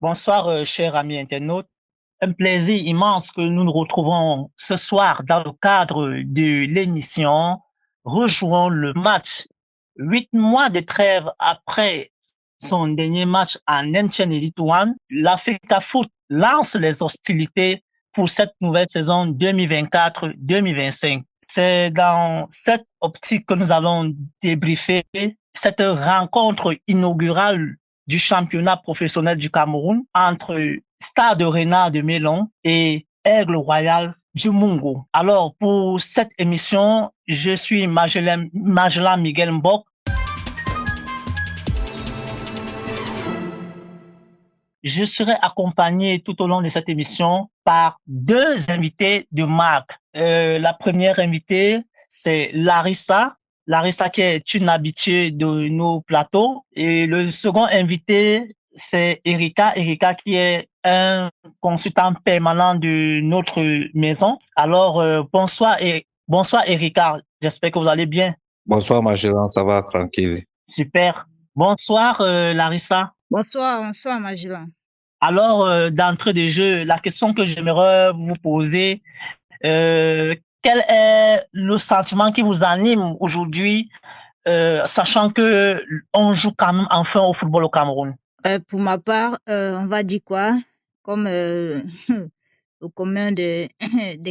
Bonsoir, chers amis internautes. Un plaisir immense que nous nous retrouvons ce soir dans le cadre de l'émission Rejouons le match. 8 mois de trêve après son dernier match en MTN Elite One, l'Africa Foot lance les hostilités pour cette nouvelle saison 2024-2025. C'est dans cette optique que nous allons débriefer cette rencontre inaugurale du championnat professionnel du Cameroun entre Stade Renard de Mélon et Aigle Royal du Mungo. Alors, pour cette émission, je suis Magellan Miguel Mbok. Je serai accompagné tout au long de cette émission par deux invités de marque. La première invitée, c'est Larissa. Larissa qui est une habituée de nos plateaux. Et le second invité, c'est Erika. Erika qui est un consultant permanent de notre maison. Alors, bonsoir Erika. J'espère que vous allez bien. Bonsoir Magellan, ça va tranquille. Super. Bonsoir Larissa. Bonsoir Magellan. Alors, d'entrée de jeu, la question que j'aimerais vous poser, quel est le sentiment qui vous anime aujourd'hui, sachant que on joue quand même enfin au football au Cameroun? Pour ma part, on va dire quoi? Comme au commun des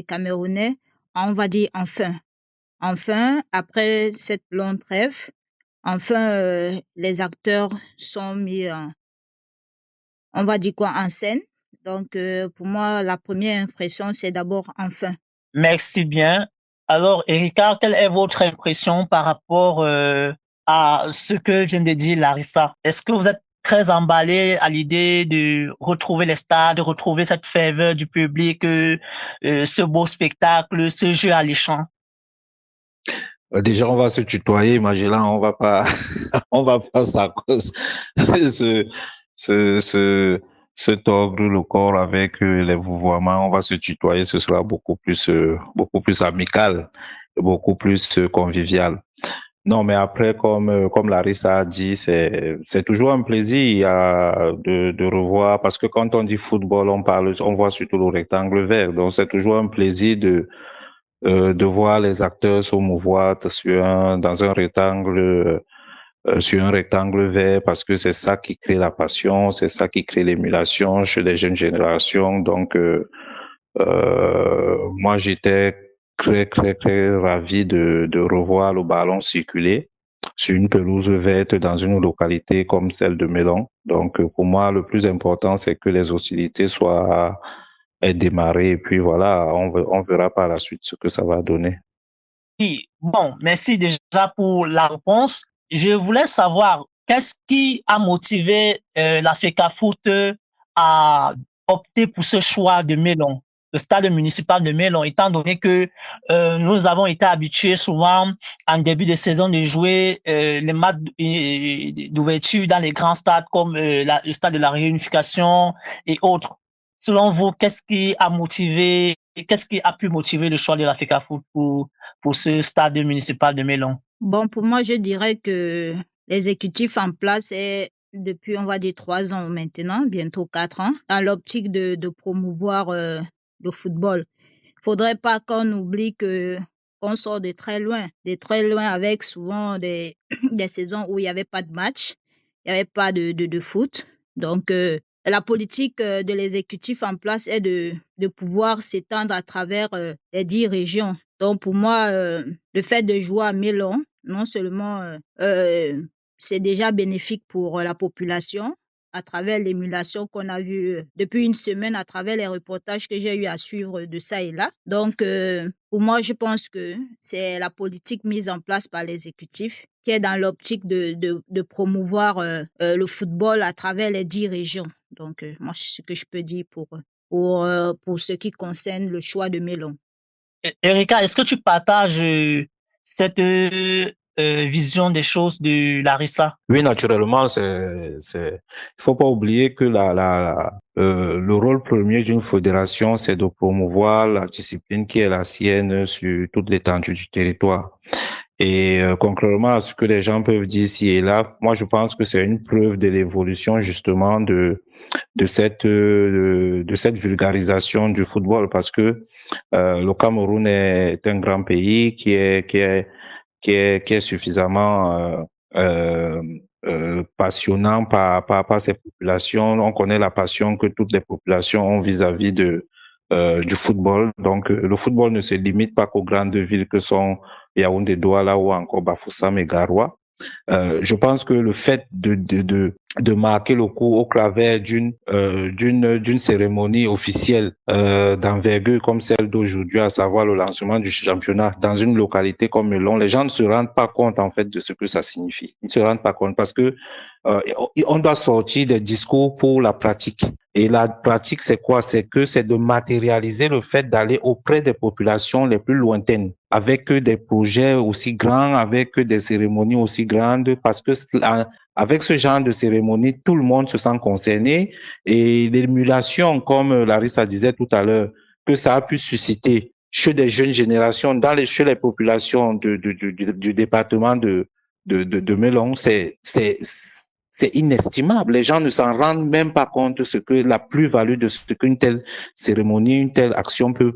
Camerounais, on va dire enfin. Enfin, après cette longue trêve, enfin les acteurs sont mis on va dire quoi, en scène. Donc, pour moi, la première impression, c'est d'abord enfin. Merci bien. Alors, Erika, quelle est votre impression par rapport à ce que vient de dire Larissa? Est-ce que vous êtes très emballé à l'idée de retrouver les stades, de retrouver cette ferveur du public, ce beau spectacle, ce jeu alléchant? Déjà, on va se tutoyer, Magellan, on va pas, on va pas se tordre le corps avec les vouvoiements. On va se tutoyer, ce sera beaucoup plus amical, beaucoup plus convivial. Non, mais après, comme Larissa a dit, c'est toujours un plaisir de revoir, parce que quand on dit football, on voit surtout le rectangle vert. Donc, c'est toujours un plaisir de voir les acteurs se mouvoir dans un rectangle, sur un rectangle vert, parce que c'est ça qui crée la passion, c'est ça qui crée l'émulation chez les jeunes générations. Donc, moi, j'étais très, très, très ravi de revoir le ballon circuler sur une pelouse verte dans une localité comme celle de Mélon. Donc, pour moi, le plus important, c'est que les hostilités soient démarrées, et puis voilà, on verra par la suite ce que ça va donner. Oui, bon, merci déjà pour la réponse. Je voulais savoir, qu'est-ce qui a motivé l'Africa Foot à opter pour ce choix de Mélon, le stade municipal de Mélon, étant donné que nous avons été habitués souvent en début de saison de jouer les matchs d'ouverture dans les grands stades comme le stade de la Réunification et autres. Selon vous, qu'est-ce qui a pu motiver le choix de l'Africa Foot pour ce stade municipal de Mélon? Bon, pour moi, je dirais que l'exécutif en place est depuis, on va dire, 3 ans maintenant, bientôt 4 ans, dans l'optique de promouvoir le football. Faudrait pas qu'on oublie qu'on sort de très loin avec souvent des saisons où il n'y avait pas de match, il n'y avait pas de foot. Donc, la politique de l'exécutif en place est de pouvoir s'étendre à travers les 10 régions. Donc, pour moi, le fait de jouer à Mélon, non seulement c'est déjà bénéfique pour la population, à travers l'émulation qu'on a vue depuis une semaine, à travers les reportages que j'ai eu à suivre de ça et là. Donc, pour moi, je pense que c'est la politique mise en place par l'exécutif qui est dans l'optique de promouvoir le football à travers les 10 régions. Donc, moi, c'est ce que je peux dire pour ce qui concerne le choix de Mélon. Erika, est-ce que tu partages cette vision des choses de Larissa? Oui, naturellement, il faut pas oublier que le rôle premier d'une fédération, c'est de promouvoir la discipline qui est la sienne sur toute l'étendue du territoire. Et contrairement à ce que les gens peuvent dire ici et là, moi je pense que c'est une preuve de l'évolution justement de cette vulgarisation du football, parce que le Cameroun est un grand pays qui est suffisamment passionnant par ses populations. On connaît la passion que toutes les populations ont vis-à-vis du football. Donc, le football ne se limite pas qu'aux grandes villes que sont Yaoundé, Douala ou encore Bafoussam et Garoua. Je pense que le fait de marquer le coup au travers d'une cérémonie officielle d'envergure comme celle d'aujourd'hui, à savoir le lancement du championnat dans une localité comme Melon, les gens ne se rendent pas compte en fait de ce que ça signifie. Ils ne se rendent pas compte parce que on doit sortir des discours pour la pratique. Et la pratique, c'est quoi? C'est de matérialiser le fait d'aller auprès des populations les plus lointaines, avec des projets aussi grands, avec des cérémonies aussi grandes, parce que avec ce genre de cérémonie, tout le monde se sent concerné, et l'émulation, comme Larissa disait tout à l'heure, que ça a pu susciter chez des jeunes générations, chez les populations du département de Melon, c'est inestimable. Les gens ne s'en rendent même pas compte de ce que la plus-value de ce qu'une telle cérémonie, une telle action peut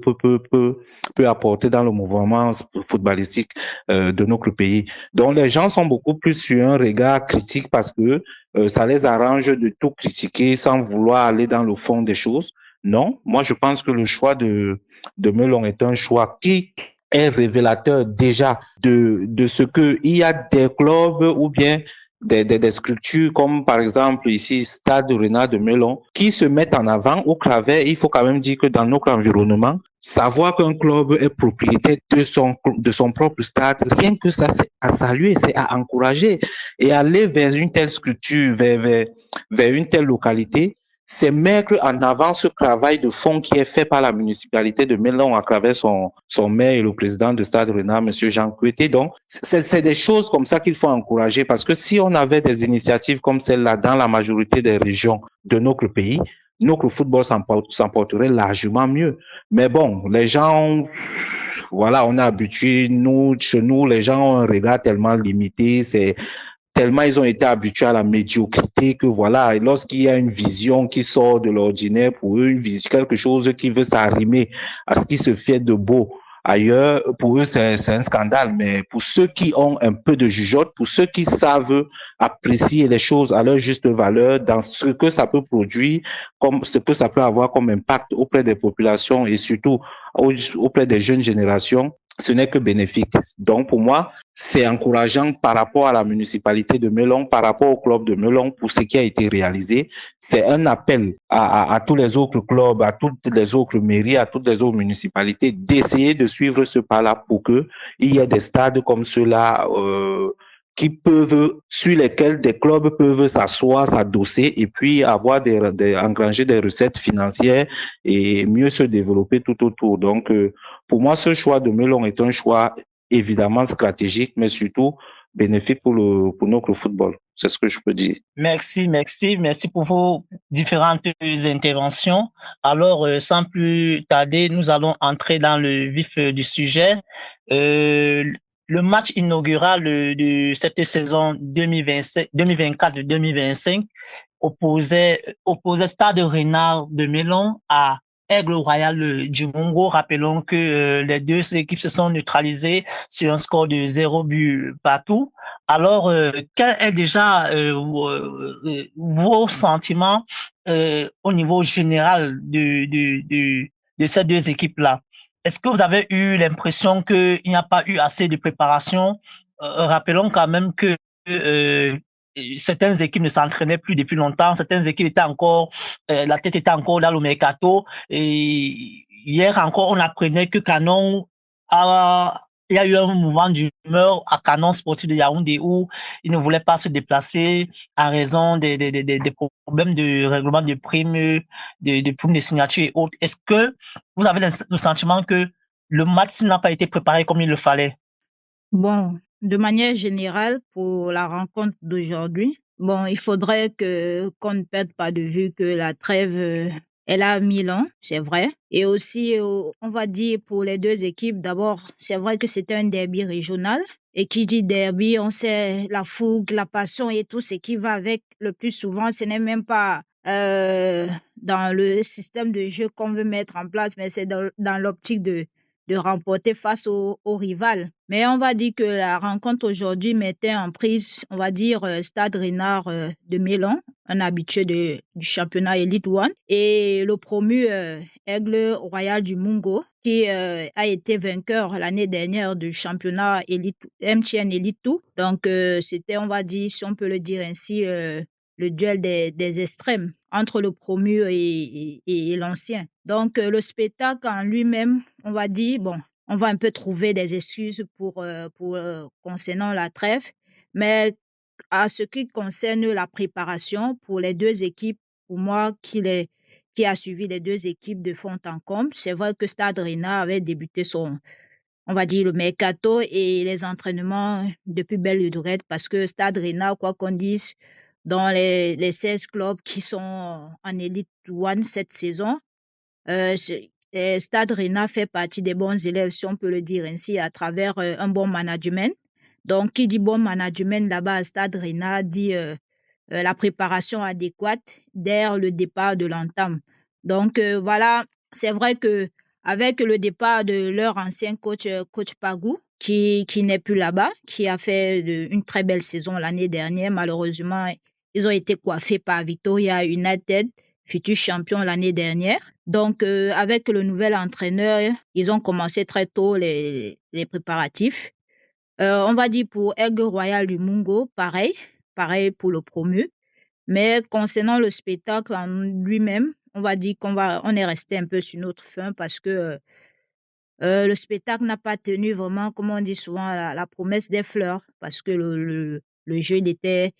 apporter dans le mouvement footballistique de notre pays. Donc les gens sont beaucoup plus sur un regard critique parce que ça les arrange de tout critiquer sans vouloir aller dans le fond des choses. Non, moi je pense que le choix de Melon est un choix qui est révélateur déjà de ce que il y a des clubs ou bien des structures comme par exemple ici Stade Renard de Melon qui se mettent en avant au travers. Il faut quand même dire que dans notre environnement, savoir qu'un club est propriétaire de son propre stade, rien que ça, c'est à saluer, c'est à encourager. Et aller vers une telle structure, vers une telle localité, c'est mettre en avant ce travail de fond qui est fait par la municipalité de Melon à travers son maire et le président de Stade Renard, monsieur Jean Coueté. Donc, c'est des choses comme ça qu'il faut encourager, parce que si on avait des initiatives comme celle-là dans la majorité des régions de notre pays, notre football s'emporterait largement mieux. Mais bon, les gens, voilà, on est habitué, chez nous, les gens ont un regard tellement limité, tellement ils ont été habitués à la médiocrité que voilà, lorsqu'il y a une vision qui sort de l'ordinaire pour eux, une vision, quelque chose qui veut s'arrimer à ce qui se fait de beau ailleurs, pour eux, c'est un scandale. Mais pour ceux qui ont un peu de jugeote, pour ceux qui savent apprécier les choses à leur juste valeur, dans ce que ça peut produire, comme ce que ça peut avoir comme impact auprès des populations et surtout auprès des jeunes générations, ce n'est que bénéfique. Donc, pour moi, c'est encourageant par rapport à la municipalité de Melon, par rapport au club de Melon pour ce qui a été réalisé. C'est un appel à tous les autres clubs, à toutes les autres mairies, à toutes les autres municipalités d'essayer de suivre ce pas-là pour que il y ait des stades comme ceux-là, sur lesquels des clubs peuvent s'asseoir, s'adosser et puis avoir engranger des recettes financières et mieux se développer tout autour. Donc, pour moi, ce choix de Melon est un choix évidemment stratégique, mais surtout bénéfique pour notre football. C'est ce que je peux dire. Merci pour vos différentes interventions. Alors, sans plus tarder, nous allons entrer dans le vif du sujet. Le match inaugural de cette saison 2024-2025 opposait Stade Renard de Melon à Aigle Royal du Bongo. Rappelons que les deux équipes se sont neutralisées sur un score de 0 but partout. Alors, quel est déjà vos sentiments au niveau général de ces deux équipes-là? Est-ce que vous avez eu l'impression qu'il n'y a pas eu assez de préparation? Rappelons quand même que certaines équipes ne s'entraînaient plus depuis longtemps, certaines équipes étaient encore, la tête était encore dans le mercato. Et hier encore, on apprenait que Canon il y a eu un mouvement d'humeur à Canon Sportif de Yaoundé où ils ne voulaient pas se déplacer en raison des problèmes de règlement de primes, de primes de signature et autres. Est-ce que vous avez le sentiment que le match n'a pas été préparé comme il le fallait? Bon, de manière générale, pour la rencontre d'aujourd'hui, bon, il faudrait qu'on ne perde pas de vue que la trêve Elle a Milan, c'est vrai. Et aussi, on va dire pour les deux équipes, d'abord, c'est vrai que c'était un derby régional. Et qui dit derby, on sait la fougue, la passion et tout ce qui va avec. Le plus souvent, ce n'est même pas dans le système de jeu qu'on veut mettre en place, mais c'est dans l'optique de remporter face au rival. Mais on va dire que la rencontre aujourd'hui mettait en prise, on va dire, Stade Rennais de Milan, un habitué du championnat Elite One, et le promu Aigle Royal du Mungo, qui a été vainqueur l'année dernière du championnat Elite, MTN Elite 2. Donc, c'était, on va dire, si on peut le dire ainsi, le duel des extrêmes entre le promu et l'ancien. Donc, le spectacle en lui-même, on va dire, bon, on va un peu trouver des excuses pour concernant la trêve, mais à ce qui concerne la préparation pour les deux équipes, pour moi, qui a suivi les deux équipes de fond en comble, c'est vrai que Stade Rennais avait débuté on va dire, le mercato et les entraînements depuis belle lurette, parce que Stade Rennais, quoi qu'on dise, dans les 16 clubs qui sont en Elite One cette saison, Stade Rennais fait partie des bons élèves, si on peut le dire ainsi, à travers un bon management. Donc, qui dit bon management là-bas à Stade Rennais dit la préparation adéquate dès le départ de l'entame. Donc, voilà, c'est vrai que avec le départ de leur ancien coach, coach Pagou, qui n'est plus là-bas, qui a fait une très belle saison l'année dernière, malheureusement, ils ont été coiffés par Victoria United, futur champion l'année dernière. Donc, avec le nouvel entraîneur, ils ont commencé très tôt les préparatifs. On va dire pour Aigle Royal du Mungo, pareil pour le promu. Mais concernant le spectacle en lui-même, on va dire on est resté un peu sur notre faim parce que le spectacle n'a pas tenu vraiment, comme on dit souvent, la promesse des fleurs, parce que le jeu il était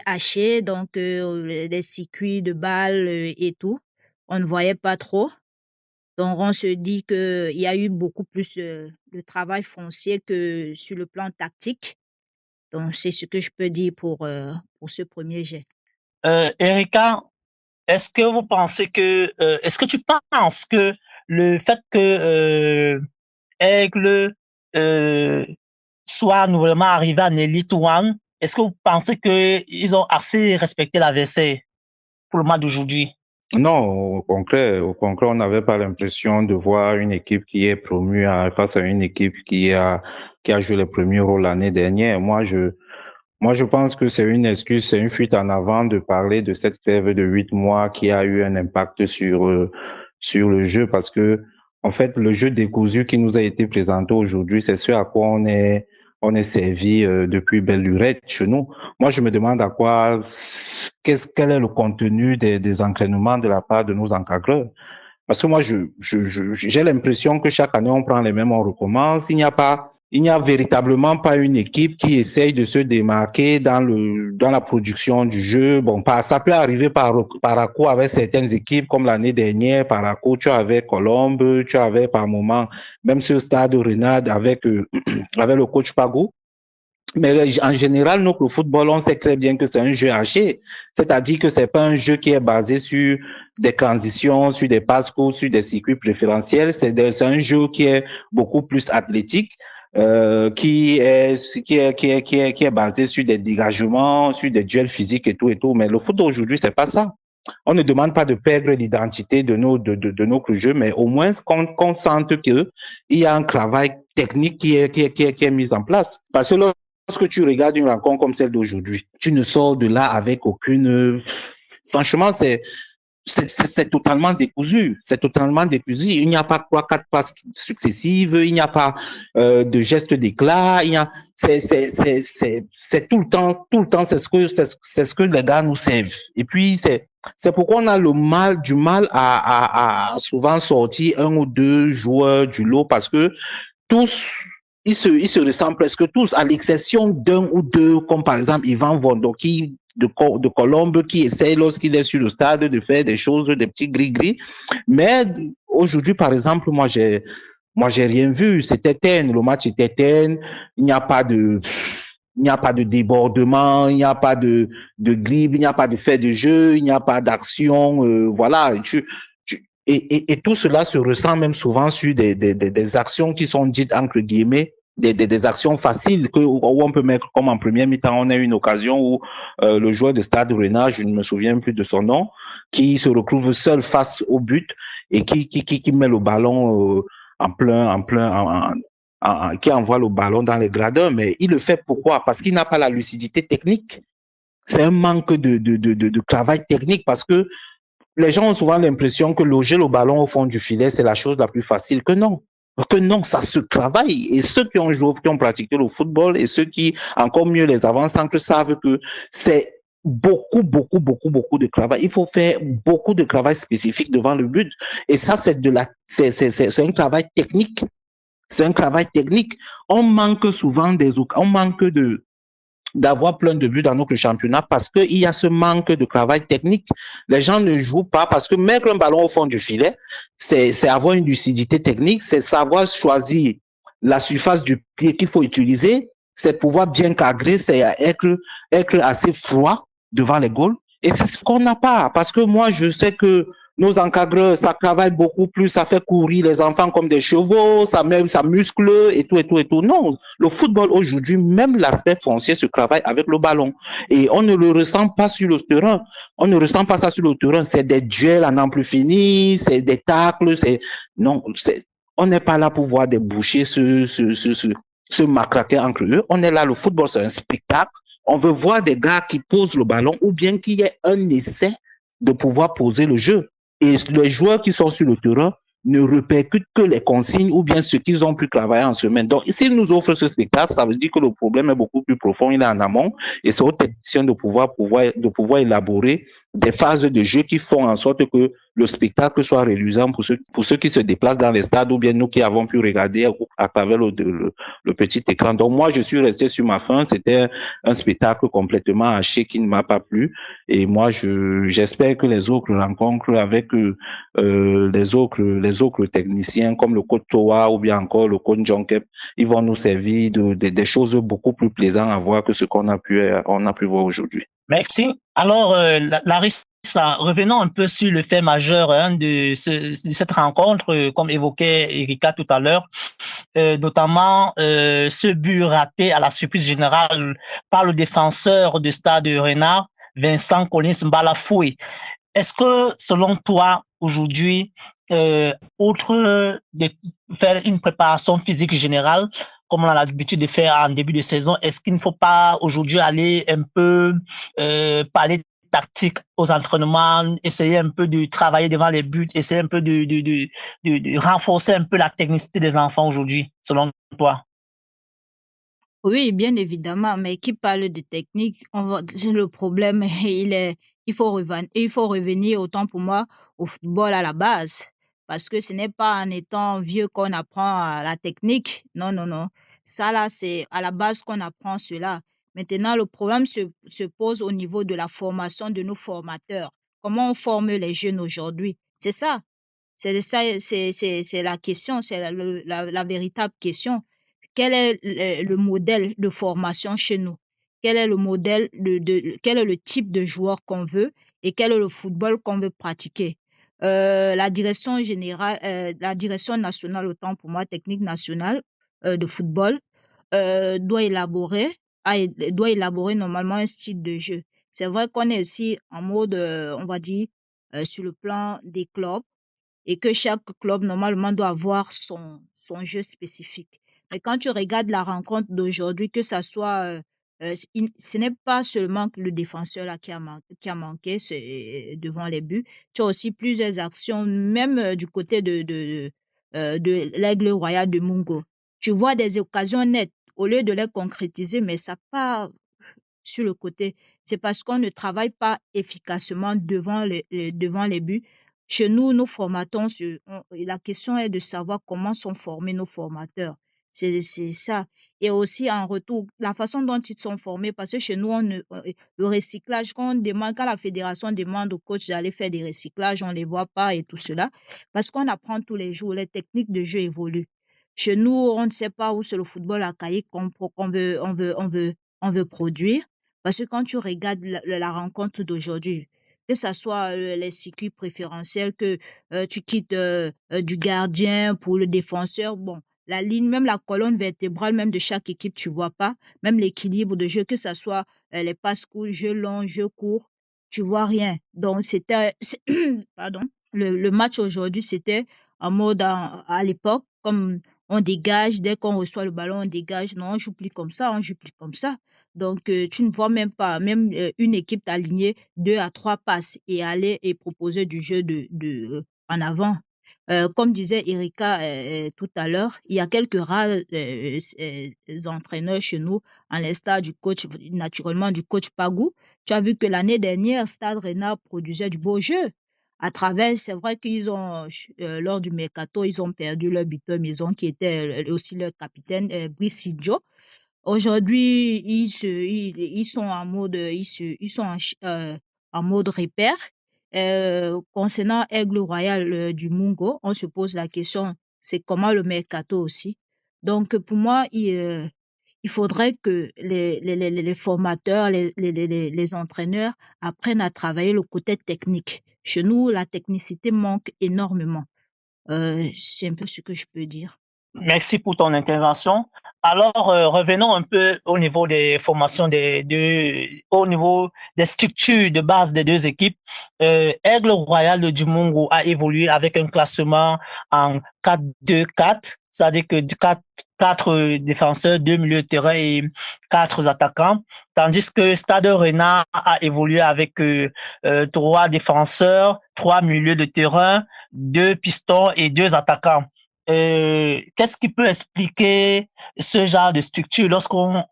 haché, donc les circuits de balles et tout, on ne voyait pas trop. Donc on se dit que il y a eu beaucoup plus de travail foncier que sur le plan tactique. Donc c'est ce que je peux dire pour ce premier jet. Erika, est-ce que tu penses que le fait que Aigle soit nouvellement arrivé en Elite One, est-ce que vous pensez qu'ils ont assez respecté l'adversaire pour le match d'aujourd'hui? Non, au contraire, on n'avait pas l'impression de voir une équipe qui est promue face à une équipe qui a joué le premier rôle l'année dernière. Moi, je pense que c'est une excuse, c'est une fuite en avant de parler de cette trêve de 8 mois qui a eu un impact sur le jeu, parce que, en fait, le jeu décousu qui nous a été présenté aujourd'hui, c'est ce à quoi on est servi depuis belle lurette chez nous. Moi, je me demande quel est le contenu des entraînements de la part de nos encadreurs. Parce que moi, j'ai l'impression que chaque année, on prend les mêmes, on recommence. Il n'y a véritablement pas une équipe qui essaye de se démarquer dans la production du jeu. Bon, ça peut arriver par rapport avec certaines équipes, comme l'année dernière, par rapport, tu avais Colombe, tu avais par moment, même ce Stade Rennais avec le coach Pagou. Mais en général, le football, on sait très bien que c'est un jeu haché. C'est-à-dire que c'est pas un jeu qui est basé sur des transitions, sur des passes courtes, sur des circuits préférentiels. C'est un jeu qui est beaucoup plus athlétique, qui est basé sur des dégagements, sur des duels physiques et tout. Mais le foot d'aujourd'hui, c'est pas ça. On ne demande pas de perdre l'identité de notre jeu, mais au moins qu'on sente qu'il y a un travail technique qui est mis en place. Parce que lorsque tu regardes une rencontre comme celle d'aujourd'hui, tu ne sors de là avec aucune... Franchement, c'est totalement décousu. C'est totalement décousu. Il n'y a pas 3-4 passes successives. Il n'y a pas de gestes d'éclat. C'est tout le temps. C'est ce que les gars nous servent. Et puis c'est pourquoi on a du mal à souvent sortir un ou deux joueurs du lot, parce que tous ils se ressemblent presque tous, à l'exception d'un ou deux, comme par exemple Ivan Vondoki de Colombe, qui essaie lorsqu'il est sur le stade de faire des choses, des petits gris-gris. Mais aujourd'hui, par exemple, moi j'ai rien vu. C'était terne, le match était terne. Il n'y a pas de il n'y a pas de débordement, il n'y a pas de dribble, il n'y a pas de fait de jeu, il n'y a pas d'action, voilà. Et tout cela se ressent même souvent sur des actions qui sont dites entre guillemets des actions faciles où on peut mettre comme en première mi-temps. On a eu une occasion où le joueur de Stade Rennais, je ne me souviens plus de son nom, qui se retrouve seul face au but et qui met le ballon qui envoie le ballon dans les gradins. Mais il le fait pourquoi? Parce qu'il n'a pas la lucidité technique. C'est un manque de travail technique parce que les gens ont souvent l'impression que loger le ballon au fond du filet, c'est la chose la plus facile. Que non, ça se travaille. Et ceux qui ont joué, qui ont pratiqué le football et ceux qui, encore mieux, les avant-centres savent que c'est beaucoup de travail. Il faut faire beaucoup de travail spécifique devant le but. Et ça, c'est un travail technique. C'est un travail technique. On manque souvent on manque d'avoir plein de buts dans notre championnat parce qu'il y a ce manque de travail technique. Les gens ne jouent pas parce que mettre un ballon au fond du filet, c'est avoir une lucidité technique, c'est savoir choisir la surface du pied qu'il faut utiliser, c'est pouvoir bien cadrer, c'est être assez froid devant les goals. Et c'est ce qu'on n'a pas parce que moi, je sais que nos encadreurs, ça travaille beaucoup plus, ça fait courir les enfants comme des chevaux, ça muscle et tout. Non, le football aujourd'hui, même l'aspect foncier se travaille avec le ballon. Et on ne le ressent pas sur le terrain. On ne ressent pas ça sur le terrain. C'est des duels à n'en plus finir, c'est des tacles, on n'est pas là pour voir des bouchers se matraquer entre eux. On est là, le football, c'est un spectacle. On veut voir des gars qui posent le ballon ou bien qu'il y ait un essai de pouvoir poser le jeu. Et les joueurs qui sont sur le terrain ne répercutent que les consignes ou bien ce qu'ils ont pu travailler en semaine. Donc, s'ils nous offrent ce spectacle, ça veut dire que le problème est beaucoup plus profond, il est en amont, et c'est aux techniciens de pouvoir élaborer des phases de jeu qui font en sorte que le spectacle soit reluisant pour ceux qui se déplacent dans les stades ou bien nous qui avons pu regarder à travers le petit écran. Donc, moi, je suis resté sur ma faim. C'était un spectacle complètement haché qui ne m'a pas plu. Et moi, j'espère que les autres rencontres avec les autres techniciens comme le coach Toa ou bien encore le coach John Kep, ils vont nous servir des choses beaucoup plus plaisantes à voir que ce qu'on a pu voir aujourd'hui. Merci. Alors, Larissa, revenons un peu sur le fait majeur de cette rencontre, comme évoquait Erika tout à l'heure, notamment ce but raté à la surprise générale par le défenseur de Stade Rennais, Vincent Collins Mbalafoué. Est-ce que, selon toi, aujourd'hui, outre de faire une préparation physique générale, comme on a l'habitude de faire en début de saison, est-ce qu'il ne faut pas aujourd'hui aller un peu parler tactique aux entraînements, essayer un peu de travailler devant les buts, essayer un peu de renforcer un peu la technicité des enfants aujourd'hui, selon toi? Oui, bien évidemment, mais qui parle de technique, le problème, il faut revenir autant pour moi au football à la base. Parce que ce n'est pas en étant vieux qu'on apprend la technique. Non, non, non. Ça, là, c'est à la base qu'on apprend cela. Maintenant, le problème se pose au niveau de la formation de nos formateurs. Comment on forme les jeunes aujourd'hui? C'est ça. C'est la question, c'est la véritable question. Quel est le modèle de formation chez nous? Quel est le modèle quel est le type de joueur qu'on veut et quel est le football qu'on veut pratiquer? La direction générale, la direction nationale, autant pour moi, technique nationale de football, doit élaborer normalement un style de jeu. C'est vrai qu'on est aussi en mode, on va dire, sur le plan des clubs, et que chaque club, normalement, doit avoir son jeu spécifique. Mais quand tu regardes la rencontre d'aujourd'hui, que ça soit, ce n'est pas seulement le défenseur là qui a manqué devant les buts. Tu as aussi plusieurs actions, même du côté de l'Aigle Royal de Mungo. Tu vois des occasions nettes au lieu de les concrétiser, mais ça part sur le côté. C'est parce qu'on ne travaille pas efficacement devant les buts. Chez nous, nos formateurs, la question est de savoir comment sont formés nos formateurs. C'est ça. Et aussi, en retour, la façon dont ils sont formés, parce que chez nous, le recyclage, quand la fédération demande aux coachs d'aller faire des recyclages, on les voit pas et tout cela, parce qu'on apprend tous les jours, les techniques de jeu évoluent. Chez nous, on ne sait pas où c'est le football archaïque qu'on veut on veut produire. Parce que quand tu regardes la rencontre d'aujourd'hui, que ça soit les circuits préférentiels, que tu quittes du gardien pour le défenseur, bon, la ligne, même la colonne vertébrale même de chaque équipe, tu vois pas, même l'équilibre de jeu, que ça soit les passes courtes, jeu long, jeu court, tu vois rien. Donc pardon, le match aujourd'hui, c'était en mode à l'époque, comme on dégage, dès qu'on reçoit le ballon, on dégage. Non, on joue plus comme ça, on joue plus comme ça. Donc, tu ne vois même pas, même une équipe t'aligner 2 à 3 passes et aller et proposer du jeu en avant. Comme disait Erika tout à l'heure, il y a quelques rares entraîneurs chez nous, à l'instar du coach, naturellement du coach Pagou. Tu as vu que l'année dernière, Stade Rennais produisait du beau jeu. À travers, c'est vrai qu'ils ont, lors du mercato, ils ont perdu leur buteur maison qui était aussi leur capitaine, Brice Sidjo. Aujourd'hui, ils sont en mode, ils sont en mode repère. Concernant Aigle Royal du Mungo, on se pose la question, c'est comment le mercato aussi. Donc, pour moi, il faudrait que les formateurs, les entraîneurs apprennent à travailler le côté technique. Chez nous, la technicité manque énormément. C'est un peu ce que je peux dire. Merci pour ton intervention. Alors, revenons un peu au niveau des formations au niveau des structures de base des deux équipes. Aigle Royal du Mungo a évolué avec un classement en 4-2-4, c'est-à-dire que 4 défenseurs, 2 milieux de terrain et 4 attaquants, tandis que Stade Rennais a évolué avec 3 défenseurs, 3 milieux de terrain, 2 pistons et 2 attaquants. Qu'est-ce qui peut expliquer ce genre de structure lorsqu'on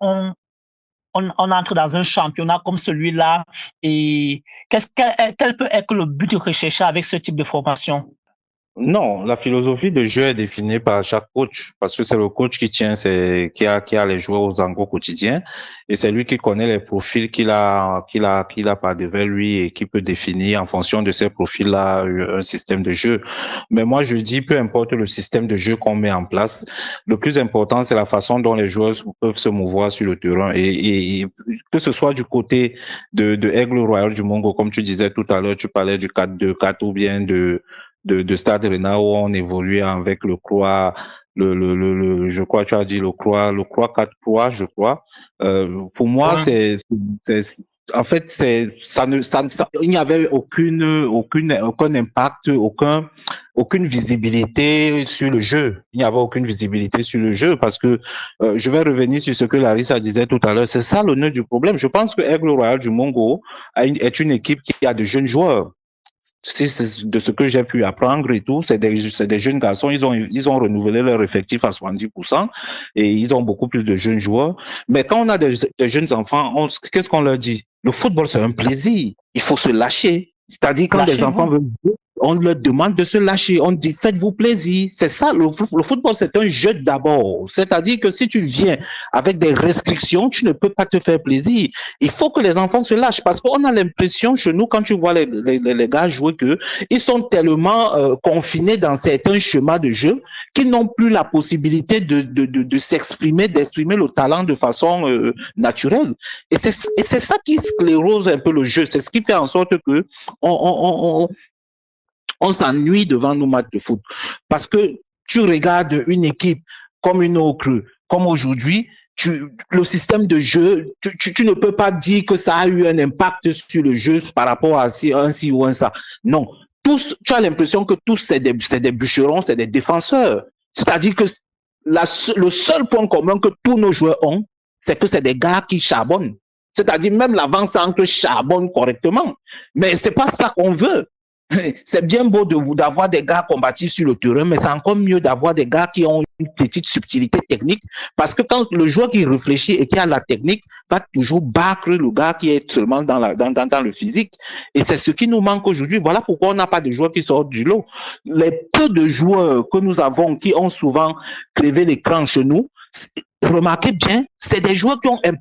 entre dans un championnat comme celui-là, et quel peut être le but recherché avec ce type de formation? Non, la philosophie de jeu est définie par chaque coach, parce que c'est le coach qui qui a les joueurs aux angles quotidiens, et c'est lui qui connaît les profils qu'il a par devant lui et qui peut définir en fonction de ces profils-là un système de jeu. Mais moi, je dis, peu importe le système de jeu qu'on met en place, le plus important, c'est la façon dont les joueurs peuvent se mouvoir sur le terrain, et que ce soit du côté de Aigle Royal du Mungo, comme tu disais tout à l'heure, tu parlais du 4-2-4 ou bien de Stade Rennais où on évoluait avec le Croix, je crois, tu as dit le Croix 4-3, je crois. Pour moi, Ouais. en fait, il n'y avait aucun impact, aucune visibilité sur le jeu. Il n'y avait aucune visibilité sur le jeu parce que, je vais revenir sur ce que Larissa disait tout à l'heure. C'est ça le nœud du problème. Je pense que Aigle Royal du Mungo est une équipe qui a de jeunes joueurs. C'est de ce que j'ai pu apprendre et tout, c'est des jeunes garçons, ils ont renouvelé leur effectif à 70% et ils ont beaucoup plus de jeunes joueurs. Mais quand on a des jeunes enfants, qu'est-ce qu'on leur dit? Le football, c'est un plaisir. Il faut se lâcher. C'est-à-dire, quand des enfants veulent jouer, on leur demande de se lâcher. On dit, faites-vous plaisir. C'est ça, le football, c'est un jeu d'abord. C'est-à-dire que si tu viens avec des restrictions, tu ne peux pas te faire plaisir. Il faut que les enfants se lâchent parce qu'on a l'impression chez nous, quand tu vois les gars jouer, ils sont tellement confinés dans certains schémas de jeu qu'ils n'ont plus la possibilité de s'exprimer, d'exprimer le talent de façon naturelle. Et c'est ça qui sclérose un peu le jeu. C'est ce qui fait en sorte que on s'ennuie devant nos matchs de foot. Parce que tu regardes une équipe comme une autre, comme aujourd'hui, le système de jeu, tu ne peux pas dire que ça a eu un impact sur le jeu par rapport à un ci ou un ça. Non. Tous, tu as l'impression que tous, c'est des bûcherons, c'est des défenseurs. C'est-à-dire que le seul point commun que tous nos joueurs ont, c'est que c'est des gars qui charbonnent. C'est-à-dire même l'avant-centre charbonne correctement. Mais c'est pas ça qu'on veut. C'est bien beau d'avoir des gars combatifs sur le terrain, mais c'est encore mieux d'avoir des gars qui ont une petite subtilité technique, parce que quand le joueur qui réfléchit et qui a la technique va toujours battre le gars qui est seulement dans le physique. Et c'est ce qui nous manque aujourd'hui. Voilà pourquoi on n'a pas de joueurs qui sortent du lot. Les peu de joueurs que nous avons qui ont souvent crevé l'écran chez nous, remarquez bien, c'est des joueurs qui ont un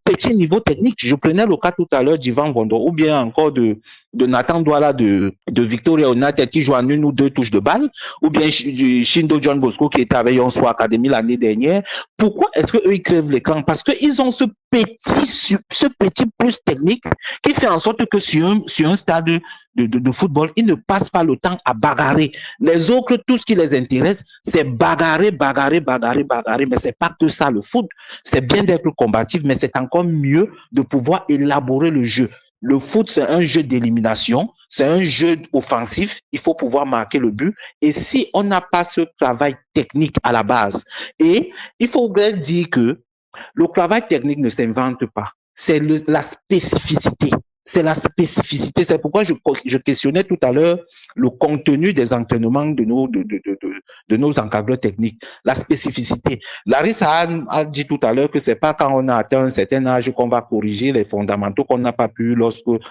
petit niveau technique. Je prenais le cas tout à l'heure d'Ivan Vondo, ou bien encore de Nathan Douala de Victoria United qui joue en 1 ou 2 touches de balle, ou bien Shindo John Bosco qui était avec Yonso Academy l'année dernière. Pourquoi est-ce qu'eux ils crèvent l'écran? Parce qu'ils ont ce ce petit plus technique qui fait en sorte que sur un stade de football, ils ne passent pas le temps à bagarrer. Les autres, tout ce qui les intéresse, c'est bagarrer, mais c'est pas que ça le foot. C'est bien d'être combatif, mais c'est encore mieux de pouvoir élaborer le jeu. Le foot, c'est un jeu d'élimination, c'est un jeu offensif, il faut pouvoir marquer le but. Et si on n'a pas ce travail technique à la base, et il faudrait dire que le travail technique ne s'invente pas, c'est la spécificité. C'est la spécificité. C'est pourquoi je questionnais tout à l'heure le contenu des entraînements de nos encadreurs techniques, la spécificité. Larissa a dit tout à l'heure que c'est pas quand on a atteint un certain âge qu'on va corriger les fondamentaux qu'on n'a pas pu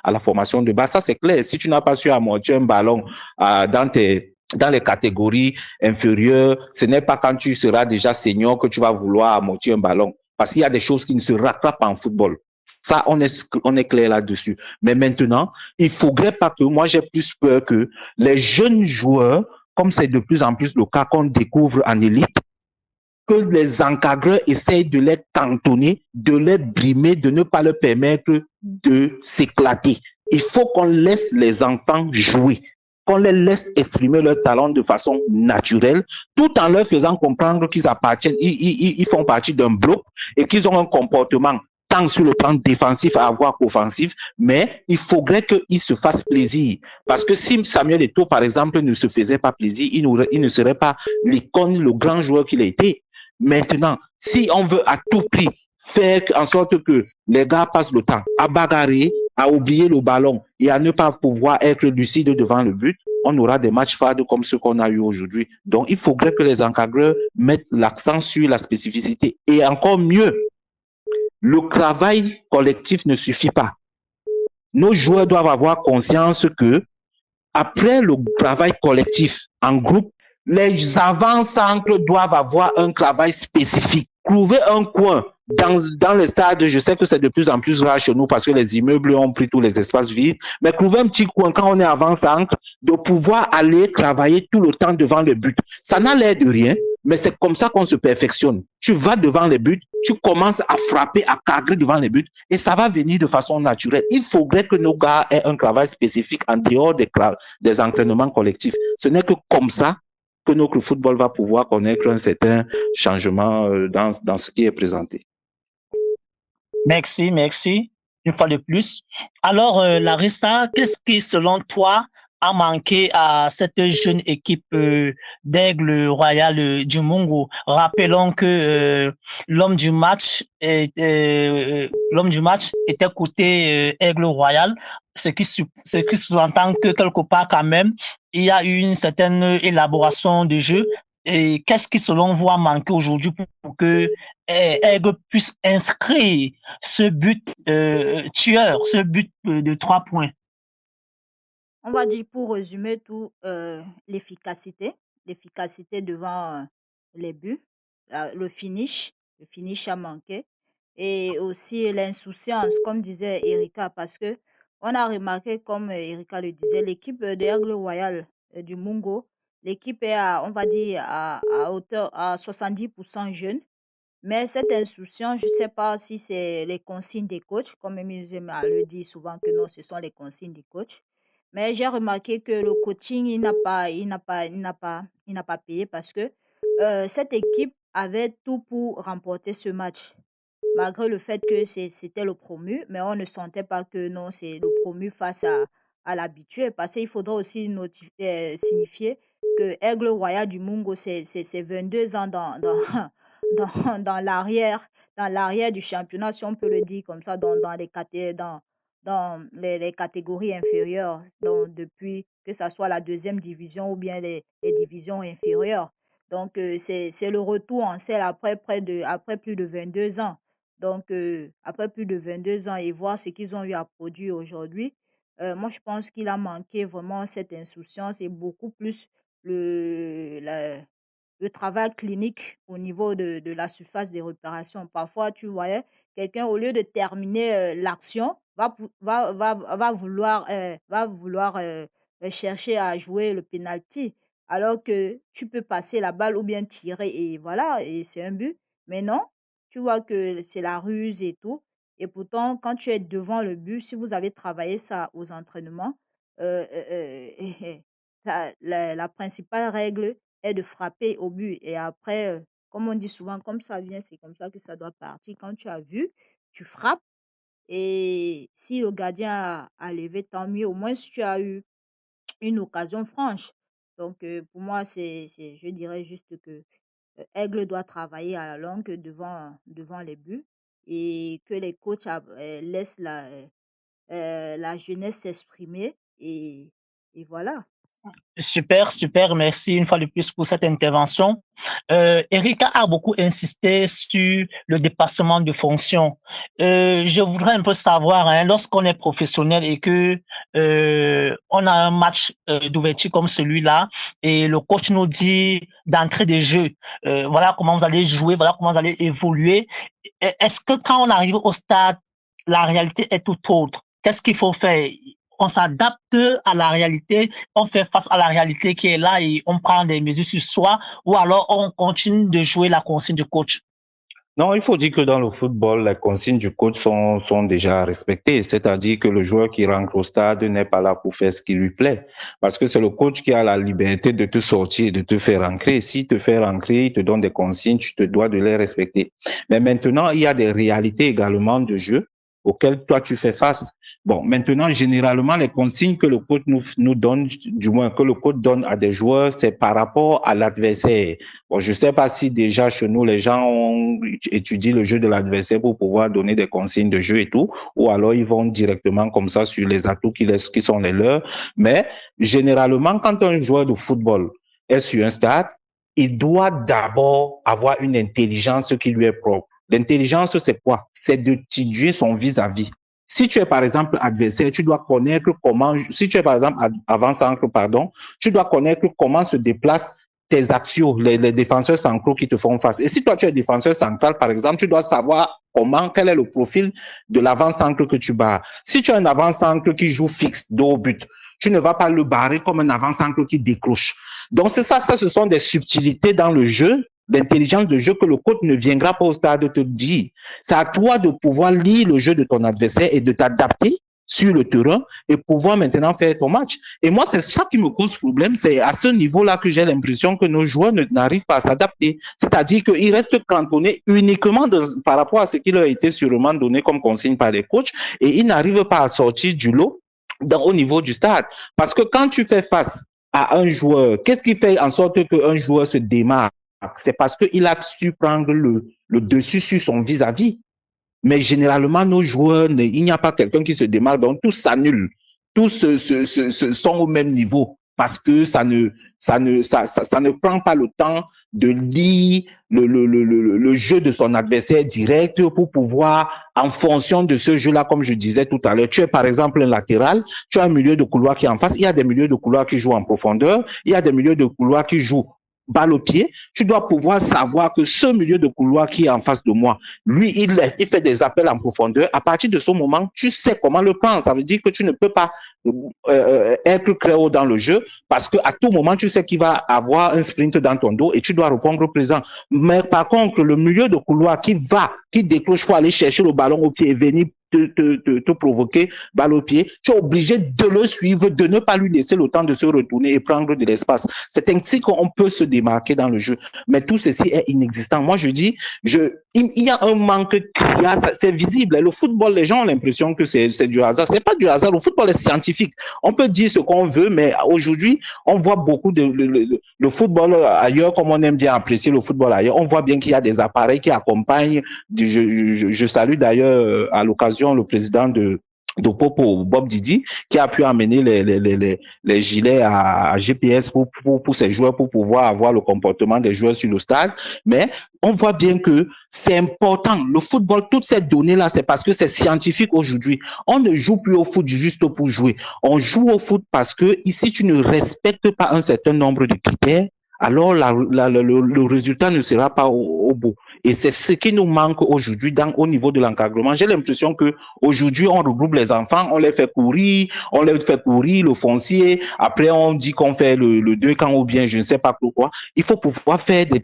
à la formation de base. Ça, c'est clair. Si tu n'as pas su amortir un ballon dans les catégories inférieures, ce n'est pas quand tu seras déjà senior que tu vas vouloir amortir un ballon. Parce qu'il y a des choses qui ne se rattrapent pas en football. Ça, on est clair là-dessus. Mais maintenant, il faudrait pas que, moi, j'ai plus peur que les jeunes joueurs, comme c'est de plus en plus le cas qu'on découvre en élite, que les encadreurs essayent de les cantonner, de les brimer, de ne pas leur permettre de s'éclater. Il faut qu'on laisse les enfants jouer, qu'on les laisse exprimer leur talent de façon naturelle, tout en leur faisant comprendre qu'ils appartiennent, ils font partie d'un bloc et qu'ils ont un comportement tant sur le plan défensif à avoir qu'offensif, mais il faudrait qu'ils se fassent plaisir. Parce que si Samuel Eto'o, par exemple, ne se faisait pas plaisir, il ne serait pas l'icône, le grand joueur qu'il a été. Maintenant, si on veut à tout prix faire en sorte que les gars passent le temps à bagarrer, à oublier le ballon et à ne pas pouvoir être lucide devant le but, on aura des matchs fades comme ceux qu'on a eu aujourd'hui. Donc, il faudrait que les encadreurs mettent l'accent sur la spécificité. Et encore mieux, le travail collectif ne suffit pas. Nos joueurs doivent avoir conscience que après le travail collectif en groupe, les avant-centres doivent avoir un travail spécifique. Trouver un coin dans les stades, je sais que c'est de plus en plus rare chez nous parce que les immeubles ont pris tous les espaces vides, mais trouver un petit coin quand on est avant-centre, de pouvoir aller travailler tout le temps devant le but. Ça n'a l'air de rien, mais c'est comme ça qu'on se perfectionne. Tu vas devant les buts, tu commences à frapper, à cadrer devant les buts, et ça va venir de façon naturelle. Il faudrait que nos gars aient un travail spécifique en dehors des entraînements collectifs. Ce n'est que comme ça que notre football va pouvoir connaître un certain changement dans ce qui est présenté. Merci, merci. Une fois de plus. Alors, Larissa, qu'est-ce qui, selon toi, a manqué à cette jeune équipe d'Aigle Royal du Mungo? Rappelons que l'homme du match était côté Aigle Royal, ce qui sous-entend que quelque part quand même, il y a eu une certaine élaboration de jeu. Et qu'est-ce qui, selon vous, a manqué aujourd'hui pour que Aigle puisse inscrire ce but tueur, ce but de 3 points? On va dire pour résumer tout, l'efficacité devant les buts, le finish a manqué et aussi l'insouciance, comme disait Erika, parce que on a remarqué, comme Erika le disait, l'équipe d'Aigle Royal du Mungo, l'équipe est on va dire, à hauteur, à 70% jeune, mais cette insouciance, je ne sais pas si c'est les consignes des coachs, comme Émile le dit souvent que non, ce sont les consignes des coachs. Mais j'ai remarqué que le coaching, il n'a pas payé parce que cette équipe avait tout pour remporter ce match. Malgré le fait que c'était le promu, mais on ne sentait pas que non, c'est le promu face à l'habitué. Parce qu'il faudra aussi signifier que Aigle Royal du Mungo, c'est 22 ans dans l'arrière du championnat, si on peut le dire comme ça, dans les catégories inférieures, donc depuis que ce soit la deuxième division ou bien les divisions inférieures. Donc, c'est le retour en selle après plus de 22 ans. Donc, après plus de 22 ans et voir ce qu'ils ont eu à produire aujourd'hui, moi, je pense qu'il a manqué vraiment cette insouciance et beaucoup plus le travail clinique au niveau de la surface des réparations. Parfois, tu voyais, quelqu'un, au lieu de terminer l'action, va vouloir chercher à jouer le penalty, alors que tu peux passer la balle ou bien tirer et voilà, et c'est un but. Mais non, tu vois que c'est la ruse et tout. Et pourtant, quand tu es devant le but, si vous avez travaillé ça aux entraînements, la principale règle est de frapper au but. Et après, comme on dit souvent, comme ça vient, c'est comme ça que ça doit partir. Quand tu as vu, tu frappes. Et si le gardien a levé, tant mieux. Au moins, si tu as eu une occasion franche. Donc, pour moi, je dirais juste que Aigle doit travailler à la longue devant les buts et que les coachs laissent la jeunesse s'exprimer et voilà. Super, super. Merci une fois de plus pour cette intervention. Erika a beaucoup insisté sur le dépassement de fonction. Je voudrais un peu savoir, hein, lorsqu'on est professionnel et que on a un match d'ouverture comme celui-là et le coach nous dit d'entrée de jeu, voilà comment vous allez jouer, voilà comment vous allez évoluer. Est-ce que quand on arrive au stade, la réalité est tout autre? Qu'est-ce qu'il faut faire? On s'adapte à la réalité, on fait face à la réalité qui est là et on prend des mesures sur soi, ou alors on continue de jouer la consigne du coach. Non, il faut dire que dans le football, les consignes du coach sont déjà respectées. C'est-à-dire que le joueur qui rentre au stade n'est pas là pour faire ce qui lui plaît. Parce que c'est le coach qui a la liberté de te sortir, de te faire rentrer. S'il te fait rentrer, il te donne des consignes, tu te dois de les respecter. Mais maintenant, il y a des réalités également de jeu auxquelles toi tu fais face. Bon, maintenant, généralement, les consignes que le coach nous donne, du moins que le coach donne à des joueurs, c'est par rapport à l'adversaire. Bon, je sais pas si déjà chez nous, les gens ont étudié le jeu de l'adversaire pour pouvoir donner des consignes de jeu et tout, ou alors ils vont directement comme ça sur les atouts qui sont les leurs. Mais généralement, quand un joueur de football est sur un stade, il doit d'abord avoir une intelligence qui lui est propre. L'intelligence, c'est quoi? C'est de d'étudier son vis-à-vis. Si tu es par exemple adversaire, tu dois connaître comment, si tu es par exemple avant-centre, pardon, tu dois connaître comment se déplacent tes axiaux, les défenseurs centraux qui te font face. Et si toi tu es défenseur central, par exemple, tu dois savoir quel est le profil de l'avant-centre que tu barres. Si tu as un avant-centre qui joue fixe, dos au but, tu ne vas pas le barrer comme un avant-centre qui décroche. Donc c'est ça, ce sont des subtilités dans le jeu, d'intelligence de jeu que le coach ne viendra pas au stade te dire. C'est à toi de pouvoir lire le jeu de ton adversaire et de t'adapter sur le terrain et pouvoir maintenant faire ton match. Et moi, c'est ça qui me cause problème. C'est à ce niveau-là que j'ai l'impression que nos joueurs n'arrivent pas à s'adapter. C'est-à-dire qu'ils restent cantonnés uniquement par rapport à ce qui leur a été sûrement donné comme consigne par les coachs et ils n'arrivent pas à sortir du lot au niveau du stade. Parce que quand tu fais face à un joueur, qu'est-ce qui fait en sorte qu'un joueur se démarque? C'est parce qu'il a su prendre le dessus sur son vis-à-vis. Mais généralement, nos joueurs, il n'y a pas quelqu'un qui se démarque, donc tous s'annulent. Tous sont au même niveau parce que ça ne prend pas le temps de lire le jeu de son adversaire direct pour pouvoir, en fonction de ce jeu-là, comme je disais tout à l'heure, tu es par exemple un latéral, tu as un milieu de couloir qui est en face, il y a des milieux de couloir qui jouent en profondeur, il y a des milieux de couloir qui jouent balle au pied, tu dois pouvoir savoir que ce milieu de couloir qui est en face de moi, lui, il fait des appels en profondeur. À partir de ce moment, tu sais comment le prendre. Ça veut dire que tu ne peux pas être très haut dans le jeu parce que à tout moment, tu sais qu'il va avoir un sprint dans ton dos et tu dois répondre présent. Mais par contre, le milieu de couloir qui décroche pour aller chercher le ballon au pied et venir te provoquer balle au pied, tu es obligé de le suivre, de ne pas lui laisser le temps de se retourner et prendre de l'espace. C'est ainsi qu'on peut se démarquer dans le jeu. Mais tout ceci est inexistant. Moi, je dis, il y a un manque criard, c'est visible. Le football, les gens ont l'impression que c'est du hasard. C'est pas du hasard. Le football est scientifique. On peut dire ce qu'on veut, mais aujourd'hui, on voit beaucoup le football ailleurs, comme on aime bien apprécier le football ailleurs. On voit bien qu'il y a des appareils qui accompagnent. Je salue d'ailleurs à l'occasion le président de Popo, Bob Didi, qui a pu amener les gilets à GPS pour ses joueurs, pour pouvoir avoir le comportement des joueurs sur le stade. Mais on voit bien que c'est important. Le football, toutes ces données-là, c'est parce que c'est scientifique aujourd'hui. On ne joue plus au foot juste pour jouer. On joue au foot parce que ici, tu ne respectes pas un certain nombre de critères, alors le résultat ne sera pas au bout. Et c'est ce qui nous manque aujourd'hui au niveau de l'encadrement. J'ai l'impression que aujourd'hui on regroupe les enfants, on les fait courir le foncier. Après, on dit qu'on fait le deux camps ou bien je ne sais pas pourquoi. Il faut pouvoir faire des